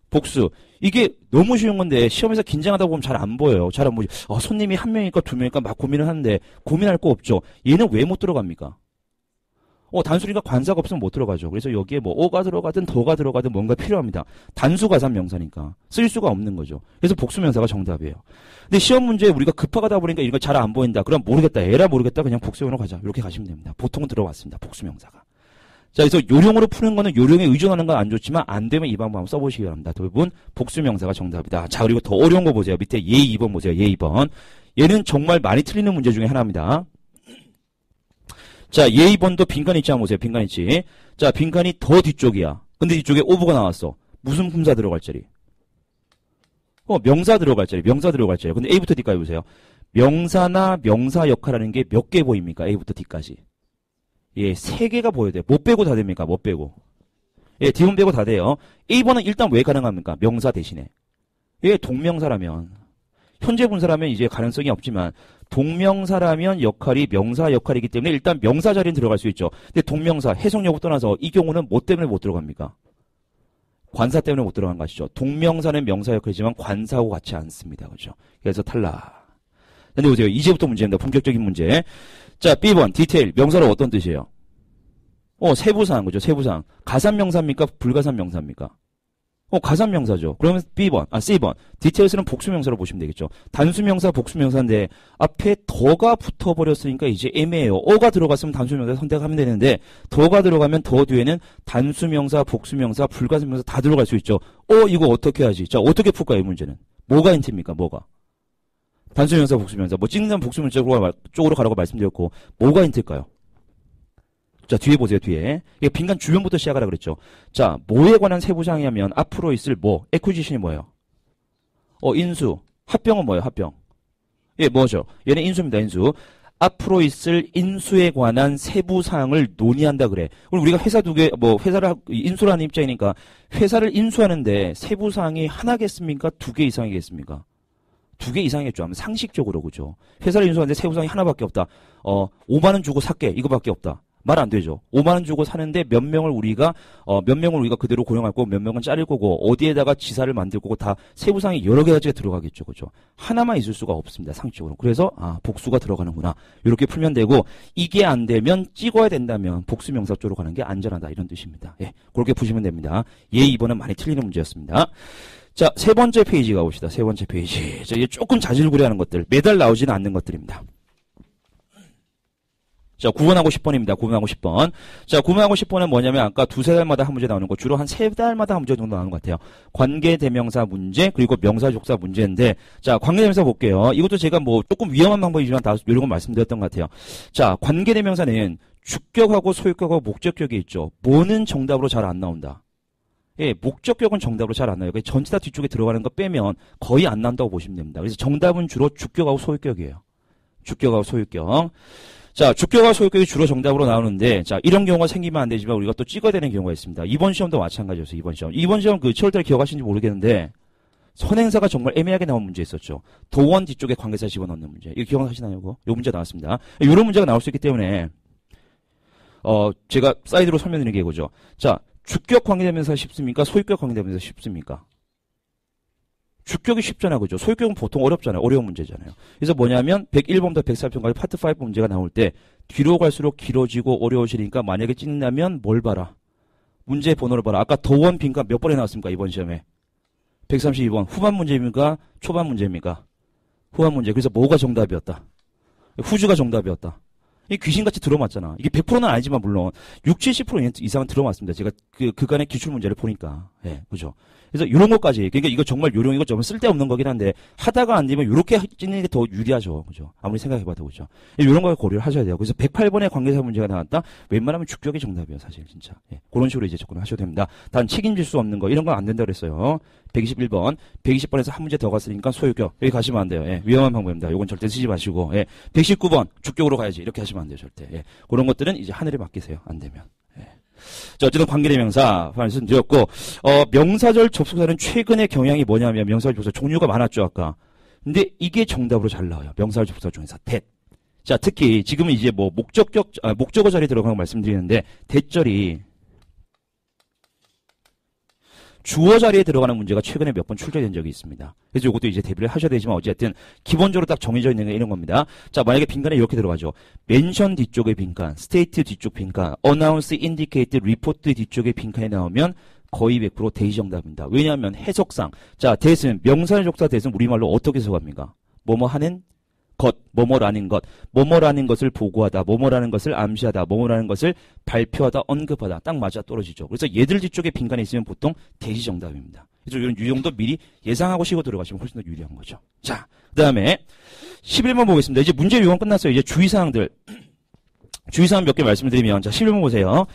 복수. 이게 너무 쉬운 건데 시험에서 긴장하다 보면 잘 안 보여요. 잘 안 보이죠? 손님이 한 명이니까 두 명이니까 막 고민을 하는데 고민할 거 없죠. 얘는 왜 못 들어갑니까? 단수니까 관사가 없으면 못 들어가죠. 그래서 여기에 뭐 어가 들어가든 더가 들어가든 뭔가 필요합니다. 단수가산 명사니까 쓸 수가 없는 거죠. 그래서 복수 명사가 정답이에요. 근데 시험 문제에 우리가 급하다 보니까 이거 잘 안 보인다. 그럼 모르겠다. 에라 모르겠다. 그냥 복수형으로 가자. 이렇게 가시면 됩니다. 보통은 들어왔습니다. 복수 명사가. 자, 그래서 요령으로 푸는 거는 요령에 의존하는 건 안 좋지만 안 되면 이 방법 한번 써보시기 바랍니다. 대부분 복수 명사가 정답이다. 자, 그리고 더 어려운 거 보세요. 밑에 예 2번 보세요. 예 2번. 얘는 정말 많이 틀리는 문제 중에 하나입니다. 자, 예 2번도 빈칸 있지 않아 보세요. 빈칸 있지. 자, 빈칸이 더 뒤쪽이야. 근데 뒤쪽에 오브가 나왔어. 무슨 품사 들어갈 자리? 명사 들어갈 자리. 명사 들어갈 자리. 근데 A부터 D까지 보세요. 명사나 명사 역할하는 게 몇 개 보입니까? A부터 D까지. 예, 3개가 보여야 돼요. 못 빼고 다 됩니까? 못 빼고. 예, D번 빼고 다 돼요. A번은 일단 왜 가능합니까? 명사 대신에. 예, 동명사라면. 현재 분사라면 이제 가능성이 없지만 동명사라면 역할이 명사 역할이기 때문에 일단 명사 자리는 들어갈 수 있죠. 근데 동명사, 해석 여부 떠나서 이 경우는 뭐 때문에 못 들어갑니까? 관사 때문에 못 들어간 것이죠. 동명사는 명사 역할이지만 관사하고 같지 않습니다. 그렇죠? 그래서 탈락. 근데 보세요. 이제부터 문제입니다. 본격적인 문제. 자, B번, 디테일. 명사로 어떤 뜻이에요? 세부사항, 그죠? 세부사항. 가산 명사입니까? 불가산 명사입니까? 가산명사죠. 그러면 C번. 디테일스는 복수명사로 보시면 되겠죠. 단수명사, 복수명사인데 앞에 더가 붙어버렸으니까 이제 애매해요. 어가 들어갔으면 단수명사 선택하면 되는데 더가 들어가면 더 뒤에는 단수명사, 복수명사, 불가산명사 다 들어갈 수 있죠. 이거 어떻게 하지? 자, 어떻게 풀까요, 이 문제는? 뭐가 힌트입니까? 뭐가? 단수명사, 복수명사. 뭐 찍는 복수명사 쪽으로 가라고 말씀드렸고 뭐가 힌트일까요? 자, 뒤에 보세요, 뒤에. 이게 빈칸 주변부터 시작하라 그랬죠. 자, 뭐에 관한 세부사항이 하면 앞으로 있을 뭐, acquisition이 뭐예요? 인수. 합병은 뭐예요, 합병? 예, 뭐죠? 얘는 인수입니다, 인수. 앞으로 있을 인수에 관한 세부사항을 논의한다 그래. 그럼 우리가 회사 회사를 인수를 하는 입장이니까 회사를 인수하는데 세부사항이 하나겠습니까? 두 개 이상이겠습니까? 두 개 이상이겠죠. 하면 상식적으로, 그죠? 회사를 인수하는데 세부사항이 하나밖에 없다. 5만 원 주고 살게. 이거밖에 없다. 말 안 되죠. 5만 원 주고 사는데 몇 명을 우리가 그대로 고용할 거고 몇 명은 자를 거고 어디에다가 지사를 만들 거고 다 세부사항이 여러 가지가 들어가겠죠. 그죠? 하나만 있을 수가 없습니다. 상식적으로. 그래서 복수가 들어가는구나. 이렇게 풀면 되고 이게 안 되면 찍어야 된다면 복수명사 쪽으로 가는 게 안전하다. 이런 뜻입니다. 예. 그렇게 푸시면 됩니다. 예, 2번은 많이 틀리는 문제였습니다. 자, 세 번째 페이지 가봅시다. 세 번째 페이지. 자, 이게 조금 자질구레하는 것들. 매달 나오지는 않는 것들입니다. 자, 9번하고 10번입니다. 9번하고 10번. 자, 9번하고 10번은 뭐냐면 아까 두세 달마다 한 문제 나오는 거 주로 한 세 달마다 한 문제 정도 나오는 것 같아요. 관계대명사 문제 그리고 명사족사 문제인데 자, 관계대명사 볼게요. 이것도 제가 뭐 조금 위험한 방법이지만 다 이런 거 말씀드렸던 것 같아요. 자, 관계대명사는 주격하고 소유격하고 목적격이 있죠. 뭐는 정답으로 잘 안 나온다. 예, 목적격은 정답으로 잘 안 나와요. 전체 다 뒤쪽에 들어가는 거 빼면 거의 안 나온다고 보시면 됩니다. 그래서 정답은 주로 주격하고 소유격이에요. 주격하고 소유격. 자, 주격과 소유격이 주로 정답으로 나오는데, 자, 이런 경우가 생기면 안 되지만 우리가 또 찍어야 되는 경우가 있습니다. 이번 시험도 마찬가지였어요, 이번 시험. 이번 시험 7월달에 기억하시는지 모르겠는데, 선행사가 정말 애매하게 나온 문제 있었죠. 도원 뒤쪽에 관계사 집어넣는 문제. 이거 기억하시나요, 이거? 요 문제 나왔습니다. 이런 문제가 나올 수 있기 때문에, 제가 사이드로 설명드리는 게 이거죠. 자, 주격 관계대명사 쉽습니까? 소유격 관계대명사 쉽습니까? 주격이 쉽잖아, 그죠? 소유격은 보통 어렵잖아요. 어려운 문제잖아요. 그래서 뭐냐면 101번부터 104편까지 파트 5 문제가 나올 때 뒤로 갈수록 길어지고 어려워지니까 만약에 찍는다면 뭘 봐라? 문제 번호를 봐라. 아까 도원 빈칸 몇 번에 나왔습니까? 이번 시험에. 132번. 후반 문제입니까? 초반 문제입니까? 후반 문제. 그래서 뭐가 정답이었다? 후주가 정답이었다. 이 귀신같이 들어맞잖아. 이게 100%는 아니지만 물론 60-70% 이상은 들어맞습니다. 제가 그간의 기출 문제를 보니까. 예, 그죠? 그래서 이런 것까지. 그러니까 이거 정말 요령이고 정말 쓸데없는 거긴 한데 하다가 안 되면 이렇게 찍는 게 더 유리하죠. 그죠? 아무리 생각해봐도 그죠? 이런 걸 고려를 하셔야 돼요. 그래서 108번의 관계사 문제가 나왔다? 웬만하면 주격이 정답이에요. 사실 진짜. 예, 그런 식으로 이제 접근을 하셔도 됩니다. 단 책임질 수 없는 거 이런 건 안 된다 그랬어요. 121번. 120번에서 한 문제 더 갔으니까 소유격. 여기 가시면 안 돼요. 예, 위험한 방법입니다. 요건 절대 쓰지 마시고. 예, 119번. 주격으로 가야지. 이렇게 하시면 안 돼요. 절대. 예, 그런 것들은 이제 하늘에 맡기세요. 안 되면. 예. 자, 어쨌든 관계대명사 말씀드렸고, 명사절 접속사는 최근의 경향이 뭐냐면 명사절 접속사 종류가 많았죠, 아까. 근데 이게 정답으로 잘 나와요. 명사절 접속사 중에서 that. 자, 특히 지금은 이제 뭐 목적어 자리에 들어가는 거 말씀드리는데 that절이 주어 자리에 들어가는 문제가 최근에 몇 번 출제된 적이 있습니다. 그래서 이것도 이제 대비를 하셔야 되지만 어쨌든 기본적으로 딱 정해져 있는 게 이런 겁니다. 자, 만약에 빈칸에 이렇게 들어가죠. mention 뒤쪽에 빈칸, state 뒤쪽 빈칸, announce, indicate, report 뒤쪽에 빈칸에 나오면 거의 100% 대시 정답입니다. 왜냐하면 해석상 자, that은 명사절 접속사 that은 우리말로 어떻게 해석합니까? 뭐뭐 하는 것, 뭐뭐라는 것, 뭐뭐라는 것을 보고하다, 뭐뭐라는 것을 암시하다, 뭐뭐라는 것을 발표하다, 언급하다. 딱 맞아 떨어지죠. 그래서 얘들 뒤쪽에 빈칸이 있으면 보통 대시 정답입니다. 그래서 이런 유형도 미리 예상하고 쉬고 들어가시면 훨씬 더 유리한 거죠. 자, 그 다음에 11번 보겠습니다. 이제 문제 유형 끝났어요. 이제 주의사항들. 주의사항 몇 개 말씀드리면, 자, 11번 보세요.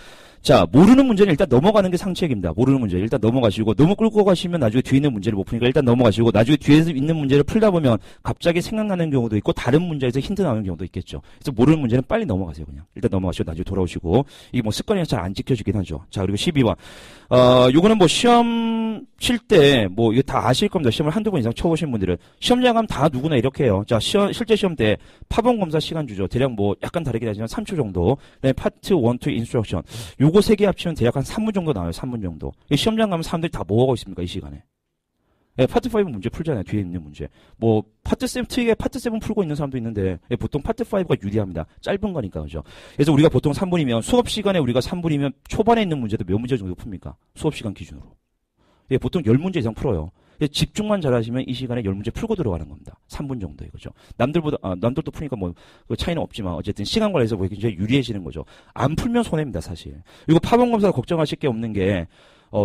자, 모르는 문제는 일단 넘어가는 게 상책입니다. 모르는 문제 일단 넘어가시고 너무 끌고 가시면 나중에 뒤에 있는 문제를 못 푸니까 일단 넘어가시고 나중에 뒤에 있는 문제를 풀다 보면 갑자기 생각나는 경우도 있고 다른 문제에서 힌트 나오는 경우도 있겠죠. 그래서 모르는 문제는 빨리 넘어가세요. 그냥 일단 넘어가시고 나중에 돌아오시고 이게 뭐 습관이 잘 안 지켜지긴 하죠. 자, 그리고 12번 요거는 뭐 시험 칠 때 뭐 이거 다 아실 겁니다. 시험을 한두 번 이상 쳐보신 분들은 시험장 가면 다 누구나 이렇게 해요. 자, 실제 시험 때 파본 검사 시간 주죠. 대략 뭐 약간 다르긴 하지만 3초 정도. 그다음에 파트 1, 2 인스트럭션. 요거 세 개 합치면 대략 한 3분 정도 나와요. 3분 정도. 시험장 가면 사람들이 다 뭐 하고 있습니까? 이 시간에. 예, 파트 5 문제 풀잖아요. 뒤에 있는 문제. 뭐 파트 7 특이하게 파트 7 풀고 있는 사람도 있는데 예, 보통 파트 5가 유리합니다. 짧은 거니까 그죠. 그래서 우리가 보통 3분이면 수업 시간에 우리가 3분이면 초반에 있는 문제도 몇 문제 정도 풉니까? 수업 시간 기준으로. 예, 보통 10문제 이상 풀어요. 예, 집중만 잘하시면 이 시간에 10문제 풀고 들어가는 겁니다. 3분 정도 이거죠. 남들도 푸니까 뭐, 그 차이는 없지만, 어쨌든 시간 관리에서 뭐 굉장히 유리해지는 거죠. 안 풀면 손해입니다, 사실. 그리고 파본 검사 걱정하실 게 없는 게,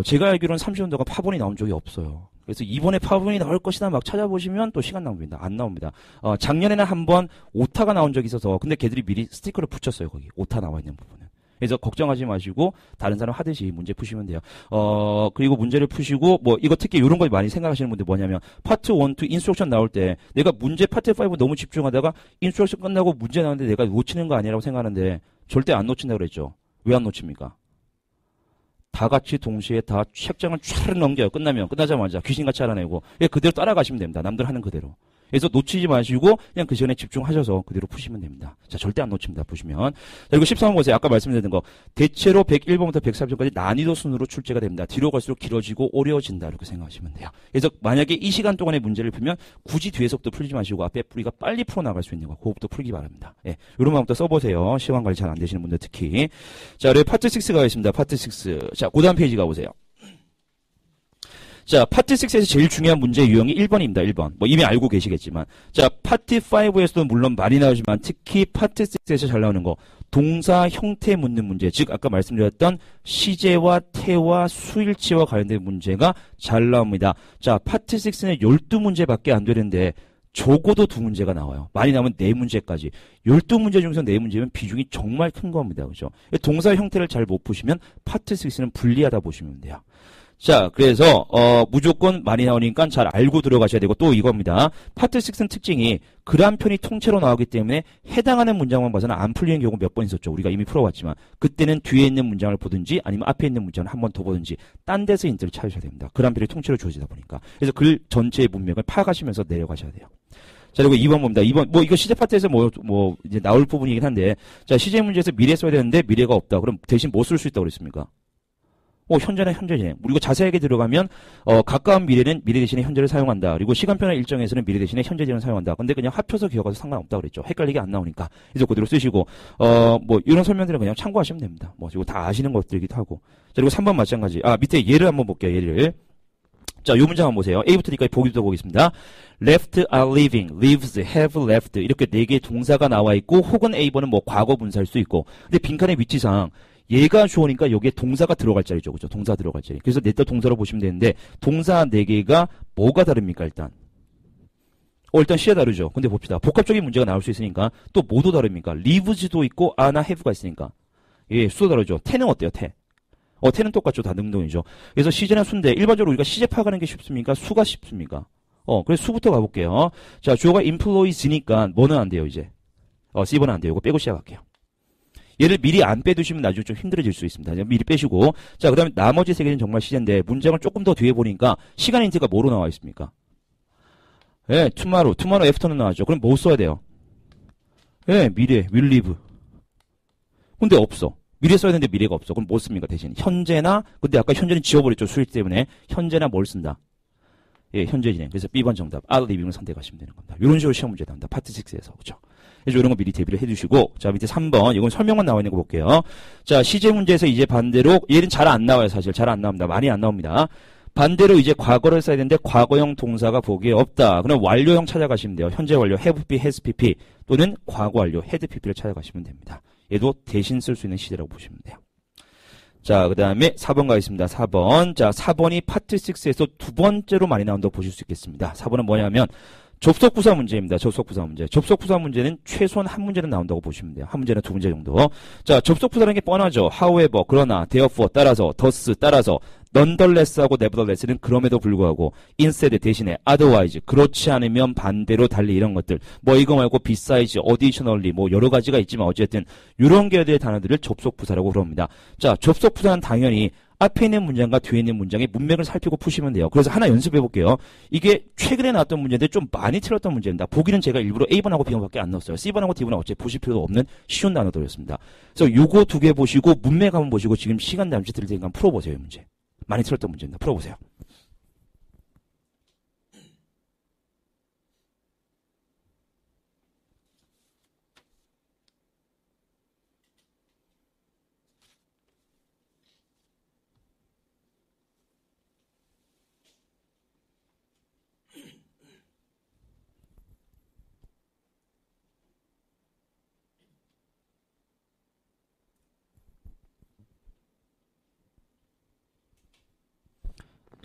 제가 알기로는 30년 동안 파본이 나온 적이 없어요. 그래서 이번에 파본이 나올 것이다 막 찾아보시면 또 시간 낭비입니다. 안 나옵니다. 작년에는 한번 오타가 나온 적이 있어서, 근데 걔들이 미리 스티커를 붙였어요, 거기. 오타 나와 있는 부분은. 그래서 걱정하지 마시고 다른 사람 하듯이 문제 푸시면 돼요. 그리고 문제를 푸시고 뭐 이거 특히 이런 거 많이 생각하시는 분들 뭐냐면 파트 1, 2 인스트럭션 나올 때 내가 문제 파트 5 너무 집중하다가 인스트럭션 끝나고 문제 나오는데 내가 놓치는 거 아니라고 생각하는데 절대 안 놓친다고 그랬죠. 왜 안 놓칩니까? 다 같이 동시에 다 책장을 촤르 넘겨요. 끝나자마자 귀신같이 알아내고 그대로 따라가시면 됩니다. 남들 하는 그대로. 그래서 놓치지 마시고 그냥 그 시간에 집중하셔서 그대로 푸시면 됩니다. 자, 절대 안 놓칩니다. 보시면. 자, 그리고 13번 보세요. 아까 말씀드린 거. 대체로 101번부터 103번까지 난이도 순으로 출제가 됩니다. 뒤로 갈수록 길어지고 어려워진다. 이렇게 생각하시면 돼요. 그래서 만약에 이 시간 동안에 문제를 풀면 굳이 뒤에서부터 풀지 마시고 앞에 우리가 빨리 풀어나갈 수 있는 거 그것부터 풀기 바랍니다. 예. 이런 마음부터 써보세요. 시간 관리 잘 안 되시는 분들 특히. 자, 그리고 파트 6가 있습니다. 파트 6. 자, 그 다음 페이지 가보세요. 자, 파트 6에서 제일 중요한 문제 유형이 1번입니다. 1번. 뭐 이미 알고 계시겠지만. 자, 파트 5에서도 물론 많이 나오지만 특히 파트 6에서 잘 나오는 거. 동사 형태 묻는 문제. 즉 아까 말씀드렸던 시제와 태와 수일치와 관련된 문제가 잘 나옵니다. 자, 파트 6는 12문제밖에 안 되는데 적어도 2문제가 나와요. 많이 나오면 4문제까지. 12문제 중에서 4문제면 비중이 정말 큰 겁니다. 그죠? 동사 형태를 잘 못 푸시면 파트 6는 불리하다 보시면 돼요. 자, 그래서 무조건 많이 나오니까 잘 알고 들어가셔야 되고 또 이겁니다. 파트 6는 특징이 글 한 편이 통째로 나오기 때문에 해당하는 문장만 봐서는 안 풀리는 경우 몇 번 있었죠. 우리가 이미 풀어봤지만 그때는 뒤에 있는 문장을 보든지 아니면 앞에 있는 문장을 한 번 더 보든지 딴 데서 힌트를 찾으셔야 됩니다. 글 한 편이 통째로 주어지다 보니까. 그래서 글 전체의 문맥을 파악하시면서 내려가셔야 돼요. 자, 그리고 2번 봅니다. 2번, 뭐, 이거 시제 파트에서 이제 나올 부분이긴 한데, 자, 시제 문제에서 미래 써야 되는데 미래가 없다. 그럼 대신 뭐 쓸 수 있다고 그랬습니까? 현재나 현재 진행. 그리고 자세하게 들어가면, 가까운 미래는 미래 대신에 현재를 사용한다. 그리고 시간표나 일정에서는 미래 대신에 현재 진행을 사용한다. 근데 그냥 합쳐서 기억해서 상관없다고 그랬죠. 헷갈리게 안 나오니까. 그래서 그대로 쓰시고, 이런 설명들은 그냥 참고하시면 됩니다. 이거 다 아시는 것들이기도 하고. 자, 그리고 3번 마찬가지. 밑에 예를 한번 볼게요, 예를. 자, 요 문장 한번 보세요. A부터 D까지 보기부터 보겠습니다. left are leaving, leaves, have left. 이렇게 4개의 동사가 나와 있고, 혹은 A번은 과거 분사일 수 있고. 근데 빈칸의 위치상, 얘가 주어니까 여기에 동사가 들어갈 자리죠. 그죠? 동사 들어갈 자리. 그래서 냈다 동사로 보시면 되는데, 동사 4개가 뭐가 다릅니까, 일단? 일단 시야 다르죠. 근데 봅시다. 복합적인 문제가 나올 수 있으니까, 또 뭐도 다릅니까? leaves도 있고, a나 have가 있으니까. 예, 수도 다르죠. 태는 어때요, 태? 태는 똑같죠. 다 능동이죠. 그래서 시제나 수인데, 일반적으로 우리가 시제 파악하는 게 쉽습니까? 수가 쉽습니까? 그래서 수부터 가볼게요. 자, 주어가 employees니까, 뭐는 안 돼요, 이제? C번은 안 돼요. 이거 빼고 시작할게요. 얘를 미리 안 빼두시면 나중에 좀 힘들어질 수 있습니다. 미리 빼시고. 자, 그 다음에 나머지 3개는 정말 시제인데, 문장을 조금 더 뒤에 보니까, 시간 힌트가 뭐로 나와 있습니까? 예, tomorrow after는 나왔죠. 그럼 뭐 써야 돼요? 예, 미래, will live. 근데 없어. 미래 써야 되는데 미래가 없어. 그럼 뭐 씁니까, 대신? 현재나, 근데 아까 현재는 지워버렸죠. 수일 때문에. 현재나 뭘 쓴다? 예, 현재 진행. 그래서 B번 정답. are living을 선택하시면 되는 겁니다. 이런 식으로 시험 문제 나온다. 파트 6에서. 그죠? 그래서 이런 거 미리 대비를 해두시고, 자, 밑에 3번. 이건 설명만 나와 있는 거 볼게요. 자, 시제 문제에서 이제 반대로, 얘는 잘 안 나와요, 사실. 잘 안 나옵니다. 많이 안 나옵니다. 반대로 이제 과거를 써야 되는데, 과거형 동사가 보기에 없다. 그럼 완료형 찾아가시면 돼요. 현재 완료, have be, has pp, 또는 과거 완료, had pp를 찾아가시면 됩니다. 얘도 대신 쓸 수 있는 시제라고 보시면 돼요. 자, 그 다음에 4번 가겠습니다. 4번. 자, 4번이 파트 6에서 두 번째로 많이 나온다고 보실 수 있겠습니다. 4번은 뭐냐면, 접속부사 문제입니다. 접속부사 문제. 접속부사 문제는 최소한 한 문제는 나온다고 보시면 돼요. 한 문제나 2문제 정도. 자, 접속부사라는 게 뻔하죠. however, 그러나, therefore, 따라서, thus, 따라서, nonetheless하고 nevertheless는 그럼에도 불구하고, instead, 대신에, otherwise, 그렇지 않으면 반대로 달리 이런 것들. 이거 말고 besides, additionally, 여러 가지가 있지만 어쨌든, 이런 계열의 단어들을 접속부사라고 그럽니다. 자, 접속부사는 당연히, 앞에 있는 문장과 뒤에 있는 문장의 문맥을 살피고 푸시면 돼요. 그래서 하나 연습해 볼게요. 이게 최근에 나왔던 문제인데 좀 많이 틀렸던 문제입니다. 보기는 제가 일부러 A번하고 B번밖에 안 넣었어요. C번하고 D번은 어차피 보실 필요도 없는 쉬운 단어들이었습니다. 그래서 요거 2개 보시고 문맥 한번 보시고 지금 시간 잠시 드릴 테니까 한번 풀어보세요. 이 문제. 많이 틀렸던 문제입니다. 풀어보세요.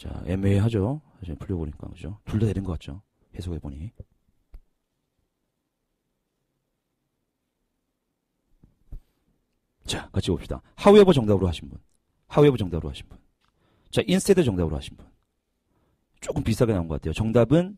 자, 애매하죠? 사실 풀려보니까, 그죠? 둘 다 되는 것 같죠? 해석해보니. 자, 같이 봅시다. however 정답으로 하신 분. however 정답으로 하신 분. 자, instead 정답으로 하신 분. 조금 비슷하게 나온 것 같아요. 정답은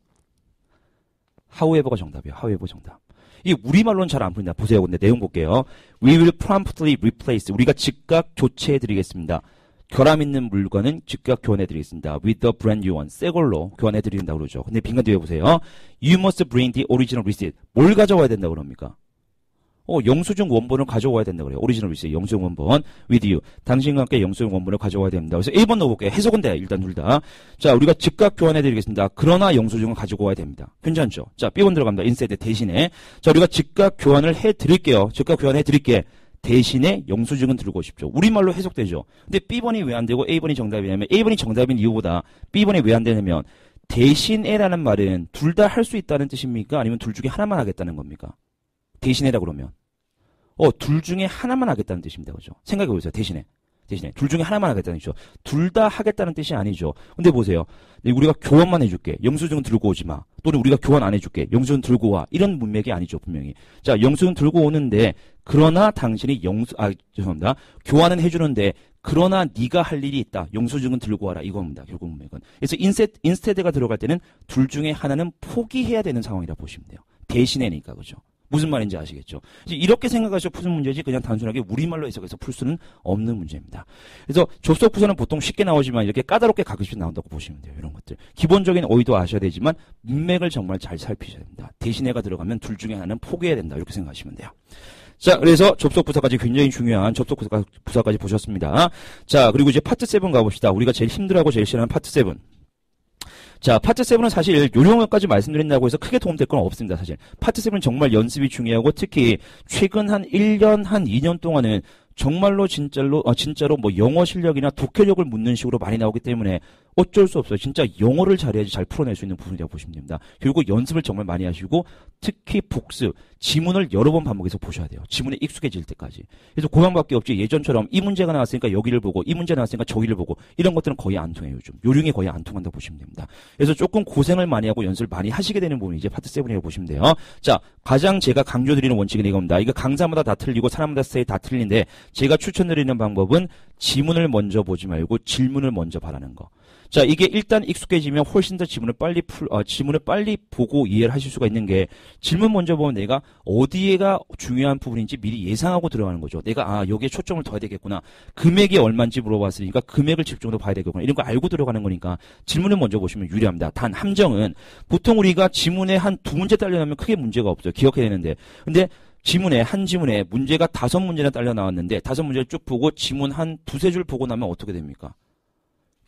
however가 정답이에요. however 정답. 이게 우리말로는 잘 안 풀린다. 보세요. 근데 내용 볼게요. We will promptly replace. 우리가 즉각 교체해드리겠습니다. 결함 있는 물건은 즉각 교환해드리겠습니다. With the brand new one. 새 걸로 교환해드린다고 그러죠. 근데 빈칸 뒤에 보세요. You must bring the original receipt. 뭘 가져와야 된다고 그럽니까? 영수증 원본을 가져와야 된다 그래요. 오리지널 리시트 영수증 원본 with you. 당신과 함께 영수증 원본을 가져와야 됩니다. 그래서 1번 넣어볼게요. 해석은 돼. 일단 둘 다. 자, 우리가 즉각 교환해드리겠습니다. 그러나 영수증을 가지고 와야 됩니다. 괜찮죠? 자, B번 들어갑니다. instead 대신에. 자, 우리가 즉각 교환을 해드릴게요. 즉각 교환해드릴게. 대신에 영수증은 들고 오십시오. 우리말로 해석되죠. 근데 B번이 왜 안 되고 A번이 정답이냐면 A번이 정답인 이유보다 B번이 왜 안 되냐면 대신에라는 말은 둘 다 할 수 있다는 뜻입니까? 아니면 둘 중에 하나만 하겠다는 겁니까? 대신에라 그러면 둘 중에 하나만 하겠다는 뜻입니다. 그죠? 생각해 보세요. 대신에 둘 중에 하나만 하겠다는 뜻이죠. 둘 다 하겠다는 뜻이 아니죠. 근데 보세요. 우리가 교환만 해줄게. 영수증은 들고 오지 마. 또는 우리가 교환 안 해줄게. 영수증 들고 와. 이런 문맥이 아니죠. 분명히. 자, 영수증 들고 오는데 그러나 당신이 죄송합니다. 교환은 해주는데 그러나 네가 할 일이 있다. 영수증은 들고 와라. 이겁니다. 결국 문맥은. 그래서 instead가 들어갈 때는 둘 중에 하나는 포기해야 되는 상황이라 보시면 돼요. 대신에니까. 그죠? 무슨 말인지 아시겠죠? 이렇게 생각하셔서 푸는 문제지 그냥 단순하게 우리말로 해석해서 풀 수는 없는 문제입니다. 그래서 접속 부사는 보통 쉽게 나오지만 이렇게 까다롭게 가끔씩 나온다고 보시면 돼요. 이런 것들. 기본적인 어휘도 아셔야 되지만 문맥을 정말 잘 살피셔야 됩니다. 대신에가 들어가면 둘 중에 하나는 포기해야 된다. 이렇게 생각하시면 돼요. 자, 그래서 접속 부사까지 굉장히 중요한 접속 부사까지 보셨습니다. 자, 그리고 이제 파트 7 가봅시다. 우리가 제일 힘들어하고 제일 싫어하는 파트 7. 자, 파트 7은 사실 요령까지 말씀드린다고 해서 크게 도움될 건 없습니다, 사실. 파트 7은 정말 연습이 중요하고 특히 최근 한 1년, 한 2년 동안은 정말로 진짜로 뭐 영어 실력이나 독해력을 묻는 식으로 많이 나오기 때문에 어쩔 수 없어요. 진짜 영어를 잘해야지 잘 풀어낼 수 있는 부분이라고 보시면 됩니다. 결국 연습을 정말 많이 하시고 특히 복습, 지문을 여러 번 반복해서 보셔야 돼요. 지문에 익숙해질 때까지. 그래서 그만밖에 없지 예전처럼 이 문제가 나왔으니까 여기를 보고 이 문제 나왔으니까 저기를 보고 이런 것들은 거의 안 통해요. 요즘. 요령이 거의 안 통한다고 보시면 됩니다. 그래서 조금 고생을 많이 하고 연습을 많이 하시게 되는 부분이 이제 파트 7이라고 보시면 돼요. 자, 가장 제가 강조드리는 원칙은 이겁니다. 이거 강사마다 다 틀리고 사람마다 스타일이 다 틀린데 제가 추천드리는 방법은 지문을 먼저 보지 말고 질문을 먼저 바라는 거. 자, 이게 일단 익숙해지면 훨씬 더 지문을 빨리 보고 이해를 하실 수가 있는 게 질문 먼저 보면 내가 어디에가 중요한 부분인지 미리 예상하고 들어가는 거죠. 내가 여기에 초점을 둬야 되겠구나. 금액이 얼마인지 물어봤으니까 금액을 집중적으로 봐야 되겠구나. 이런 거 알고 들어가는 거니까 질문을 먼저 보시면 유리합니다. 단 함정은 보통 우리가 지문에 한 두 문제 딸려나면 크게 문제가 없어요. 기억해야 되는데. 근데 한 지문에 문제가 5문제나 딸려 나왔는데 5문제를 쭉 보고 지문 한 두세 줄 보고 나면 어떻게 됩니까?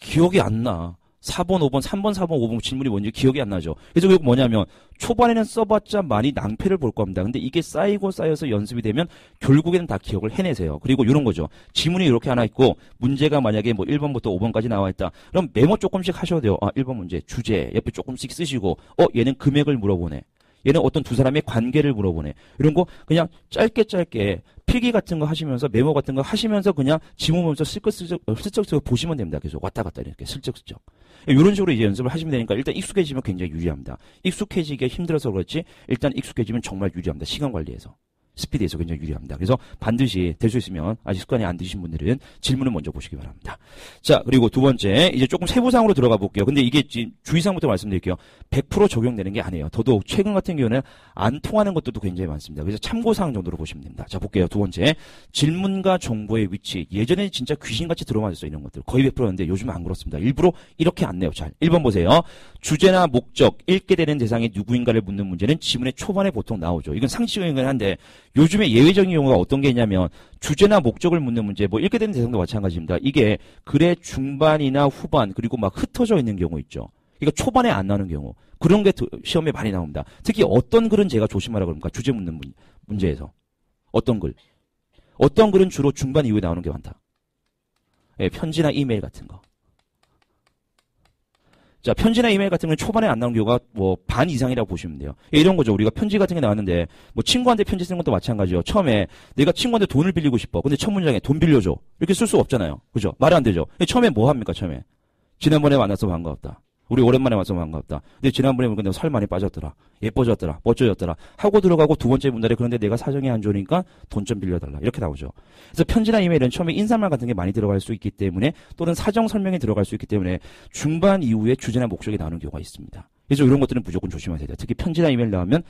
기억이 안 나. 4번, 5번, 3번, 4번, 5번 질문이 뭔지 기억이 안 나죠. 그래서 결국 뭐냐면 초반에는 써봤자 많이 낭패를 볼 겁니다. 근데 이게 쌓여서 연습이 되면 결국에는 다 기억을 해내세요. 그리고 이런 거죠. 지문이 이렇게 하나 있고 문제가 만약에 뭐 1번부터 5번까지 나와 있다. 그럼 메모 조금씩 하셔도 돼요. 1번 문제 주제 옆에 조금씩 쓰시고 얘는 금액을 물어보네. 얘는 어떤 두 사람의 관계를 물어보네. 이런 거 그냥 짧게 필기 같은 거 하시면서 메모 같은 거 하시면서 그냥 지문 보면서 슬쩍슬쩍 보시면 됩니다. 계속 왔다 갔다 이렇게 슬쩍슬쩍. 이런 식으로 이제 연습을 하시면 되니까 일단 익숙해지면 굉장히 유리합니다. 익숙해지기가 힘들어서 그렇지 일단 익숙해지면 정말 유리합니다. 시간 관리에서. 스피드에서 굉장히 유리합니다. 그래서 반드시 될 수 있으면 아직 습관이 안 드신 분들은 질문을 먼저 보시기 바랍니다. 자, 그리고 두 번째 이제 조금 세부상으로 들어가 볼게요. 근데 이게 주의사항부터 말씀드릴게요. 100% 적용되는 게 아니에요. 더더욱 최근 같은 경우는 안 통하는 것들도 굉장히 많습니다. 그래서 참고사항 정도로 보시면 됩니다. 자, 볼게요. 두 번째 질문과 정보의 위치. 예전에 진짜 귀신같이 들어맞았어요. 이런 것들. 거의 100%였는데 요즘은 안 그렇습니다. 일부러 이렇게 안 내요. 잘. 1번 보세요. 주제나 목적, 읽게 되는 대상이 누구인가를 묻는 문제는 지문의 초반에 보통 나오죠. 이건 상식적이긴 한데 요즘에 예외적인 경우가 어떤 게 있냐면 주제나 목적을 묻는 문제, 뭐 읽게 되는 대상도 마찬가지입니다. 이게 글의 중반이나 후반 그리고 막 흩어져 있는 경우 있죠. 그러니까 초반에 안 나오는 경우 그런 게 시험에 많이 나옵니다. 특히 어떤 글은 제가 조심하라고 그럽니까? 주제 묻는 문제에서 어떤 글은 주로 중반 이후에 나오는 게 많다. 예, 편지나 이메일 같은 거. 자, 편지나 이메일 같은 경우는 초반에 안 나오는 경우가 뭐 반 이상이라고 보시면 돼요. 이런 거죠. 우리가 편지 같은 게 나왔는데 뭐 친구한테 편지 쓰는 것도 마찬가지죠. 처음에 내가 친구한테 돈을 빌리고 싶어. 근데 첫 문장에 돈 빌려줘. 이렇게 쓸 수 없잖아요. 그죠? 말이 안 되죠. 처음에 뭐 합니까? 처음에 지난번에 만나서 반가웠다. 우리 오랜만에 와서 반갑다. 근데 지난번에 보니까 내가 살 많이 빠졌더라. 예뻐졌더라. 멋져졌더라. 하고 들어가고 두 번째 문달에 그런데 내가 사정이 안 좋으니까 돈 좀 빌려달라. 이렇게 나오죠. 그래서 편지나 이메일은 처음에 인사말 같은 게 많이 들어갈 수 있기 때문에 또는 사정 설명이 들어갈 수 있기 때문에 중반 이후에 주제나 목적이 나오는 경우가 있습니다. 그래서 이런 것들은 무조건 조심하셔야 돼요. 특히 편지나 이메일 나오면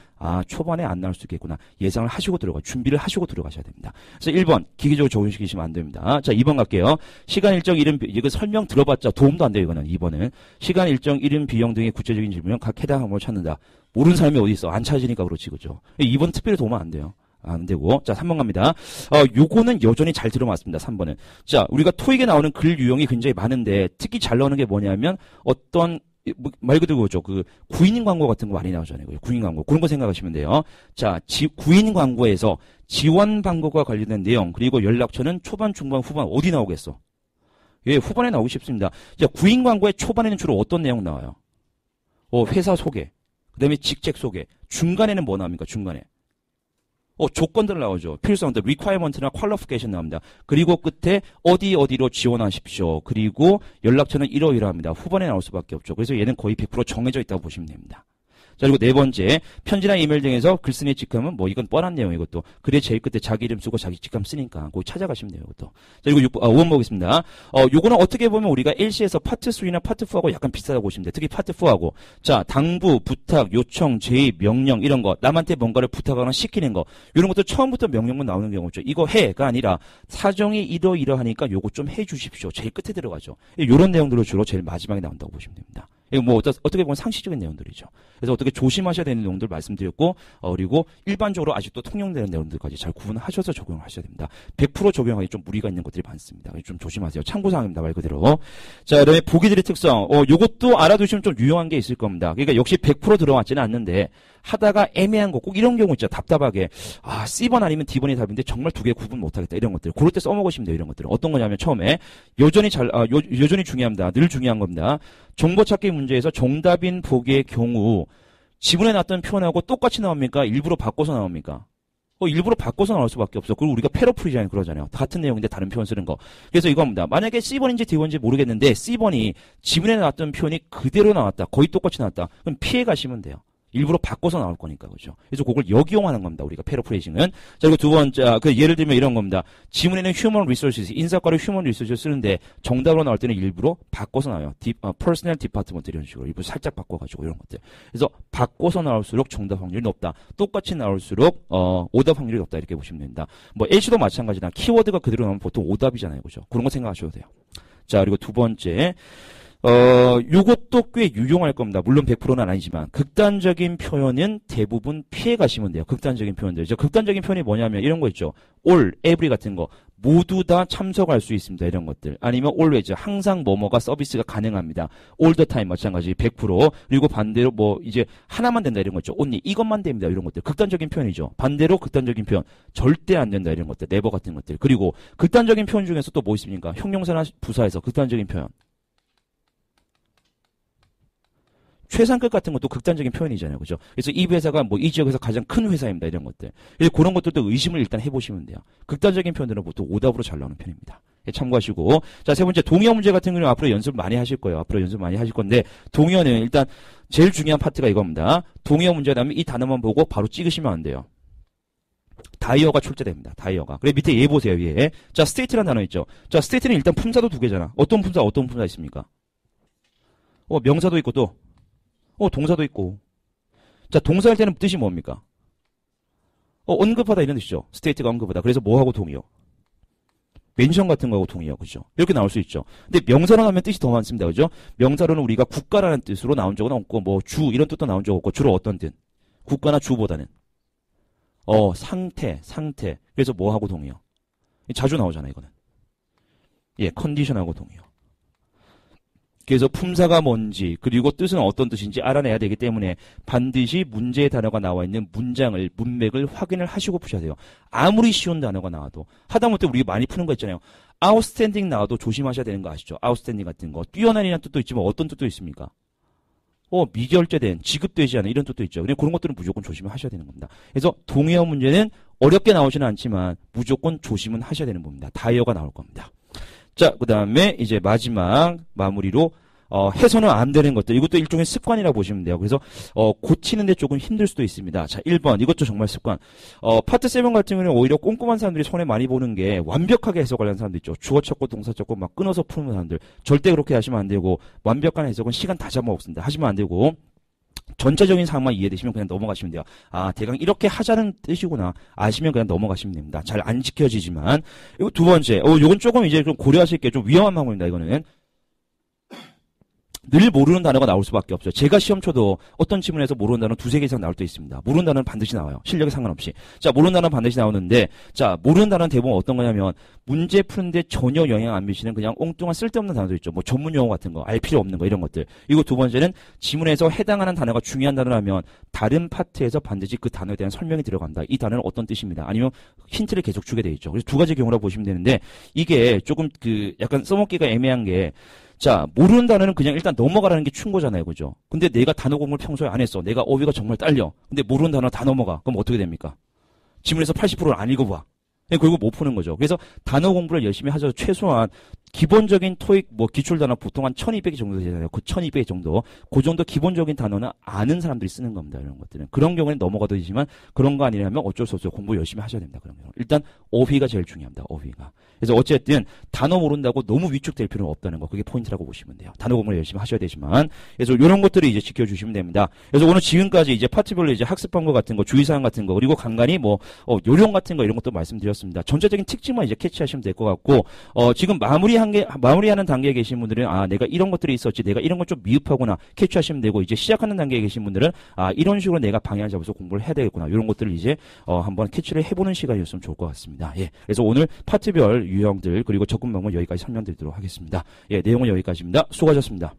초반에 안 나올 수 있겠구나. 예상을 하시고 들어가 준비를 하시고 들어가셔야 됩니다. 그래서 1번 기계적으로 적용시키시면 안 됩니다. 자, 2번 갈게요. 시간 일정 이름 이거 설명 들어봤자 도움도 안 돼요. 이거는 2번은 시간 일정 이름 비용 등의 구체적인 질문은 각 해당 항목을 찾는다. 모르는 사람이 어디 있어. 안 찾으니까 그렇지 그죠. 2번 특별히 도움은 안 돼요. 안 되고. 자, 3번 갑니다. 요거는 여전히 잘 들어맞습니다. 3번은. 자, 우리가 토익에 나오는 글 유형이 굉장히 많은데 특히 잘 나오는 게 뭐냐면 어떤 말 그대로 그렇죠. 그 구인 광고 같은 거 많이 나오잖아요. 구인 광고. 그런 거 생각하시면 돼요. 자, 구인 광고에서 지원 방법과 관련된 내용 그리고 연락처는 초반, 중반, 후반 어디 나오겠어? 예, 후반에 나오기 쉽습니다. 자, 구인 광고의 초반에는 주로 어떤 내용 나와요? 회사 소개. 그다음에 직책 소개. 중간에는 뭐 나옵니까? 중간에. 조건들 나오죠. 필수사항들, requirement나 qualification 나옵니다. 그리고 끝에 어디로 지원하십시오. 그리고 연락처는 이러이러합니다. 후반에 나올 수밖에 없죠. 그래서 얘는 거의 100% 정해져 있다고 보시면 됩니다. 자, 그리고 네 번째, 편지나 이메일 등에서 글쓴이의 직함은 이건 뻔한 내용 이것도. 글의 제일 끝에 자기 이름 쓰고 자기 직함 쓰니까 거기 찾아가시면 돼요, 이것도. 자, 그리고 5번 보겠습니다. 요거는 어떻게 보면 우리가 LC에서 파트 3나 파트 4하고 약간 비슷하다고 보시면 돼요. 특히 파트 4하고. 자, 당부, 부탁, 요청, 제의, 명령 이런 거. 남한테 뭔가를 부탁하거나 시키는 거. 이런 것도 처음부터 명령문 나오는 경우죠. 이거 해가 아니라 사정이 이러이러하니까 요거 좀 해 주십시오. 제일 끝에 들어가죠. 요런 내용들로 주로 제일 마지막에 나온다고 보시면 됩니다. 이거 어떻게 보면 상식적인 내용들이죠. 그래서 어떻게 조심하셔야 되는 내용들 말씀드렸고, 그리고 일반적으로 아직도 통용되는 내용들까지 잘 구분하셔서 적용을 하셔야 됩니다. 100% 적용하기 좀 무리가 있는 것들이 많습니다. 좀 조심하세요. 참고사항입니다. 말 그대로. 자, 그다음에 보기들의 특성. 요것도 알아두시면 좀 유용한 게 있을 겁니다. 그러니까 역시 100% 들어왔지는 않는데, 하다가 애매한 거, 꼭 이런 경우 있죠. 답답하게. C번 아니면 D번이 답인데 정말 두 개 구분 못하겠다. 이런 것들. 그럴 때 써먹으시면 돼요. 이런 것들은. 어떤 거냐면 처음에, 여전히 중요합니다. 늘 중요한 겁니다. 정보 찾기 문제에서 정답인 보기의 경우, 지문에 나왔던 표현하고 똑같이 나옵니까? 일부러 바꿔서 나옵니까? 일부러 바꿔서 나올 수밖에 없어. 그리고 우리가 패러프리즈하는 그러잖아요. 같은 내용인데 다른 표현 쓰는 거. 그래서 이겁니다. 만약에 C번인지 D번인지 모르겠는데 C번이 지문에 나왔던 표현이 그대로 나왔다. 거의 똑같이 나왔다. 그럼 피해 가시면 돼요. 일부러 바꿔서 나올 거니까, 그죠? 그래서 그걸 역이용하는 겁니다. 우리가 패러프레이징은. 자, 그리고 두 번째, 예를 들면 이런 겁니다. 지문에는 human resources, 인사과로 human resources 쓰는데 정답으로 나올 때는 일부러 바꿔서 나와요. personal department 이런 식으로 일부러 살짝 바꿔가지고 이런 것들. 그래서 바꿔서 나올수록 정답 확률이 높다. 똑같이 나올수록, 오답 확률이 높다. 이렇게 보시면 됩니다. LC도 마찬가지나 키워드가 그대로 나오면 보통 오답이잖아요. 그죠? 그런 거 생각하셔도 돼요. 자, 그리고 두 번째. 요것도 꽤 유용할 겁니다. 물론 100%는 아니지만 극단적인 표현은 대부분 피해 가시면 돼요. 극단적인 표현들. 극단적인 표현이 뭐냐면 이런 거 있죠. all, every 같은 거 모두 다 참석할 수 있습니다. 이런 것들. 아니면 always, 항상 뭐뭐가 서비스가 가능합니다. all the time 마찬가지 100%. 그리고 반대로 이제 하나만 된다 이런 거 있죠. only 이것만 됩니다. 이런 것들. 극단적인 표현이죠. 반대로 극단적인 표현 절대 안 된다 이런 것들. never 같은 것들. 그리고 극단적인 표현 중에서 또 뭐 있습니까? 형용사나 부사에서 극단적인 표현. 최상급 같은 것도 극단적인 표현이잖아요. 그죠? 그래서 이 회사가 이 지역에서 가장 큰 회사입니다. 이런 것들. 그런 것들도 의심을 일단 해보시면 돼요. 극단적인 표현들은 보통 오답으로 잘 나오는 편입니다. 참고하시고. 자, 세 번째, 동의어 문제 같은 경우는 앞으로 연습 많이 하실 거예요. 앞으로 연습 많이 하실 건데, 동의어는 일단 제일 중요한 파트가 이겁니다. 동의어 문제가 나오면 이 단어만 보고 바로 찍으시면 안 돼요. 다이어가 출제됩니다. 다이어가. 그래, 밑에 얘 보세요, 얘. 자, 스테이트라는 단어 있죠. 자, 스테이트는 일단 품사도 두 개잖아. 어떤 품사 있습니까? 명사도 있고 또. 동사도 있고. 자, 동사할 때는 뜻이 뭡니까? 언급하다 이런 뜻이죠. 스테이트가 언급하다. 그래서 뭐하고 동의어? 멘션 같은 거하고 동의어. 그죠? 이렇게 나올 수 있죠. 근데 명사로 나오면 뜻이 더 많습니다. 그죠? 명사로는 우리가 국가라는 뜻으로 나온 적은 없고, 주, 이런 뜻도 나온 적 없고, 주로 어떤 뜻? 국가나 주보다는. 상태. 그래서 뭐하고 동의어? 자주 나오잖아요, 이거는. 예, 컨디션하고 동의어. 그래서 품사가 뭔지 그리고 뜻은 어떤 뜻인지 알아내야 되기 때문에 반드시 문제의 단어가 나와 있는 문맥을 확인을 하시고 푸셔야 돼요. 아무리 쉬운 단어가 나와도 하다못해 우리가 많이 푸는 거 있잖아요. outstanding 나와도 조심하셔야 되는 거 아시죠? outstanding 같은 거. 뛰어난이라는 뜻도 있지만 어떤 뜻도 있습니까? 미결제된, 지급되지 않은 이런 뜻도 있죠. 그런 것들은 무조건 조심을 하셔야 되는 겁니다. 그래서 동의어 문제는 어렵게 나오지는 않지만 무조건 조심은 하셔야 되는 겁니다. 다이어가 나올 겁니다. 자, 그 다음에 이제 마지막 마무리로 해서는 안 되는 것들. 이것도 일종의 습관이라고 보시면 돼요. 그래서, 고치는데 조금 힘들 수도 있습니다. 자, 1번. 이것도 정말 습관. 파트 7 같은 경우는 오히려 꼼꼼한 사람들이 손해 많이 보는 게 완벽하게 해석하려는 사람들 있죠. 주어 찾고 동사 찾고 막 끊어서 푸는 사람들. 절대 그렇게 하시면 안 되고, 완벽한 해석은 시간 다 잡아먹습니다. 하시면 안 되고, 전체적인 상황만 이해되시면 그냥 넘어가시면 돼요. 아, 대강 이렇게 하자는 뜻이구나. 아시면 그냥 넘어가시면 됩니다. 잘 안 지켜지지만. 이거 두 번째. 요건 조금 이제 좀 고려하실 게 좀 위험한 방법입니다. 이거는. 늘 모르는 단어가 나올 수밖에 없어요. 제가 시험 쳐도 어떤 지문에서 모르는 단어 두세 개 이상 나올 때 있습니다. 모르는 단어는 반드시 나와요. 실력에 상관없이. 자, 모르는 단어는 반드시 나오는데, 자, 모르는 단어는 대부분 어떤 거냐면, 문제 푸는데 전혀 영향 안 미치는 그냥 엉뚱한 쓸데없는 단어도 있죠. 뭐 전문 용어 같은 거, 알 필요 없는 거, 이런 것들. 이거 두 번째는 지문에서 해당하는 단어가 중요한 단어라면, 다른 파트에서 반드시 그 단어에 대한 설명이 들어간다. 이 단어는 어떤 뜻입니다. 아니면 힌트를 계속 주게 돼 있죠. 그래서 두 가지 경우라고 보시면 되는데, 이게 조금 약간 써먹기가 애매한 게, 자, 모르는 단어는 그냥 일단 넘어가라는 게 충고잖아요. 그죠? 근데 내가 단어 공부를 평소에 안 했어. 내가 어휘가 정말 딸려. 근데 모르는 단어 다 넘어가. 그럼 어떻게 됩니까? 지문에서 80%를 안 읽어봐. 결국 못 푸는 거죠. 그래서 단어 공부를 열심히 하셔서 최소한 기본적인 토익 기출 단어 보통 한 1200개 정도 되잖아요. 그 1200개 정도. 그 정도 기본적인 단어는 아는 사람들이 쓰는 겁니다. 이런 것들은. 그런 경우에는 넘어가도 되지만 그런 거 아니라면 어쩔 수 없어요. 공부 열심히 하셔야 됩니다. 그런 경우. 일단 어휘가 제일 중요합니다. 어휘가. 그래서 어쨌든 단어 모른다고 너무 위축될 필요는 없다는 거. 그게 포인트라고 보시면 돼요. 단어 공부를 열심히 하셔야 되지만. 그래서 이런 것들을 이제 지켜주시면 됩니다. 그래서 오늘 지금까지 이제 파트별로 이제 학습 방법 같은 거, 주의사항 같은 거, 그리고 간간히 요령 같은 거 이런 것도 말씀드렸습니다. 전체적인 특징만 이제 캐치하시면 될 것 같고, 지금 마무리하는 단계에 계신 분들은, 아, 내가 이런 것들이 있었지, 내가 이런 것 좀 미흡하구나, 캐치하시면 되고, 이제 시작하는 단계에 계신 분들은, 아, 이런 식으로 내가 방향을 잡아서 공부를 해야 되겠구나, 이런 것들을 이제, 한번 캐치를 해보는 시간이었으면 좋을 것 같습니다. 예. 그래서 오늘 파트별 유형들, 그리고 접근 방법 여기까지 설명드리도록 하겠습니다. 예, 내용은 여기까지입니다. 수고하셨습니다.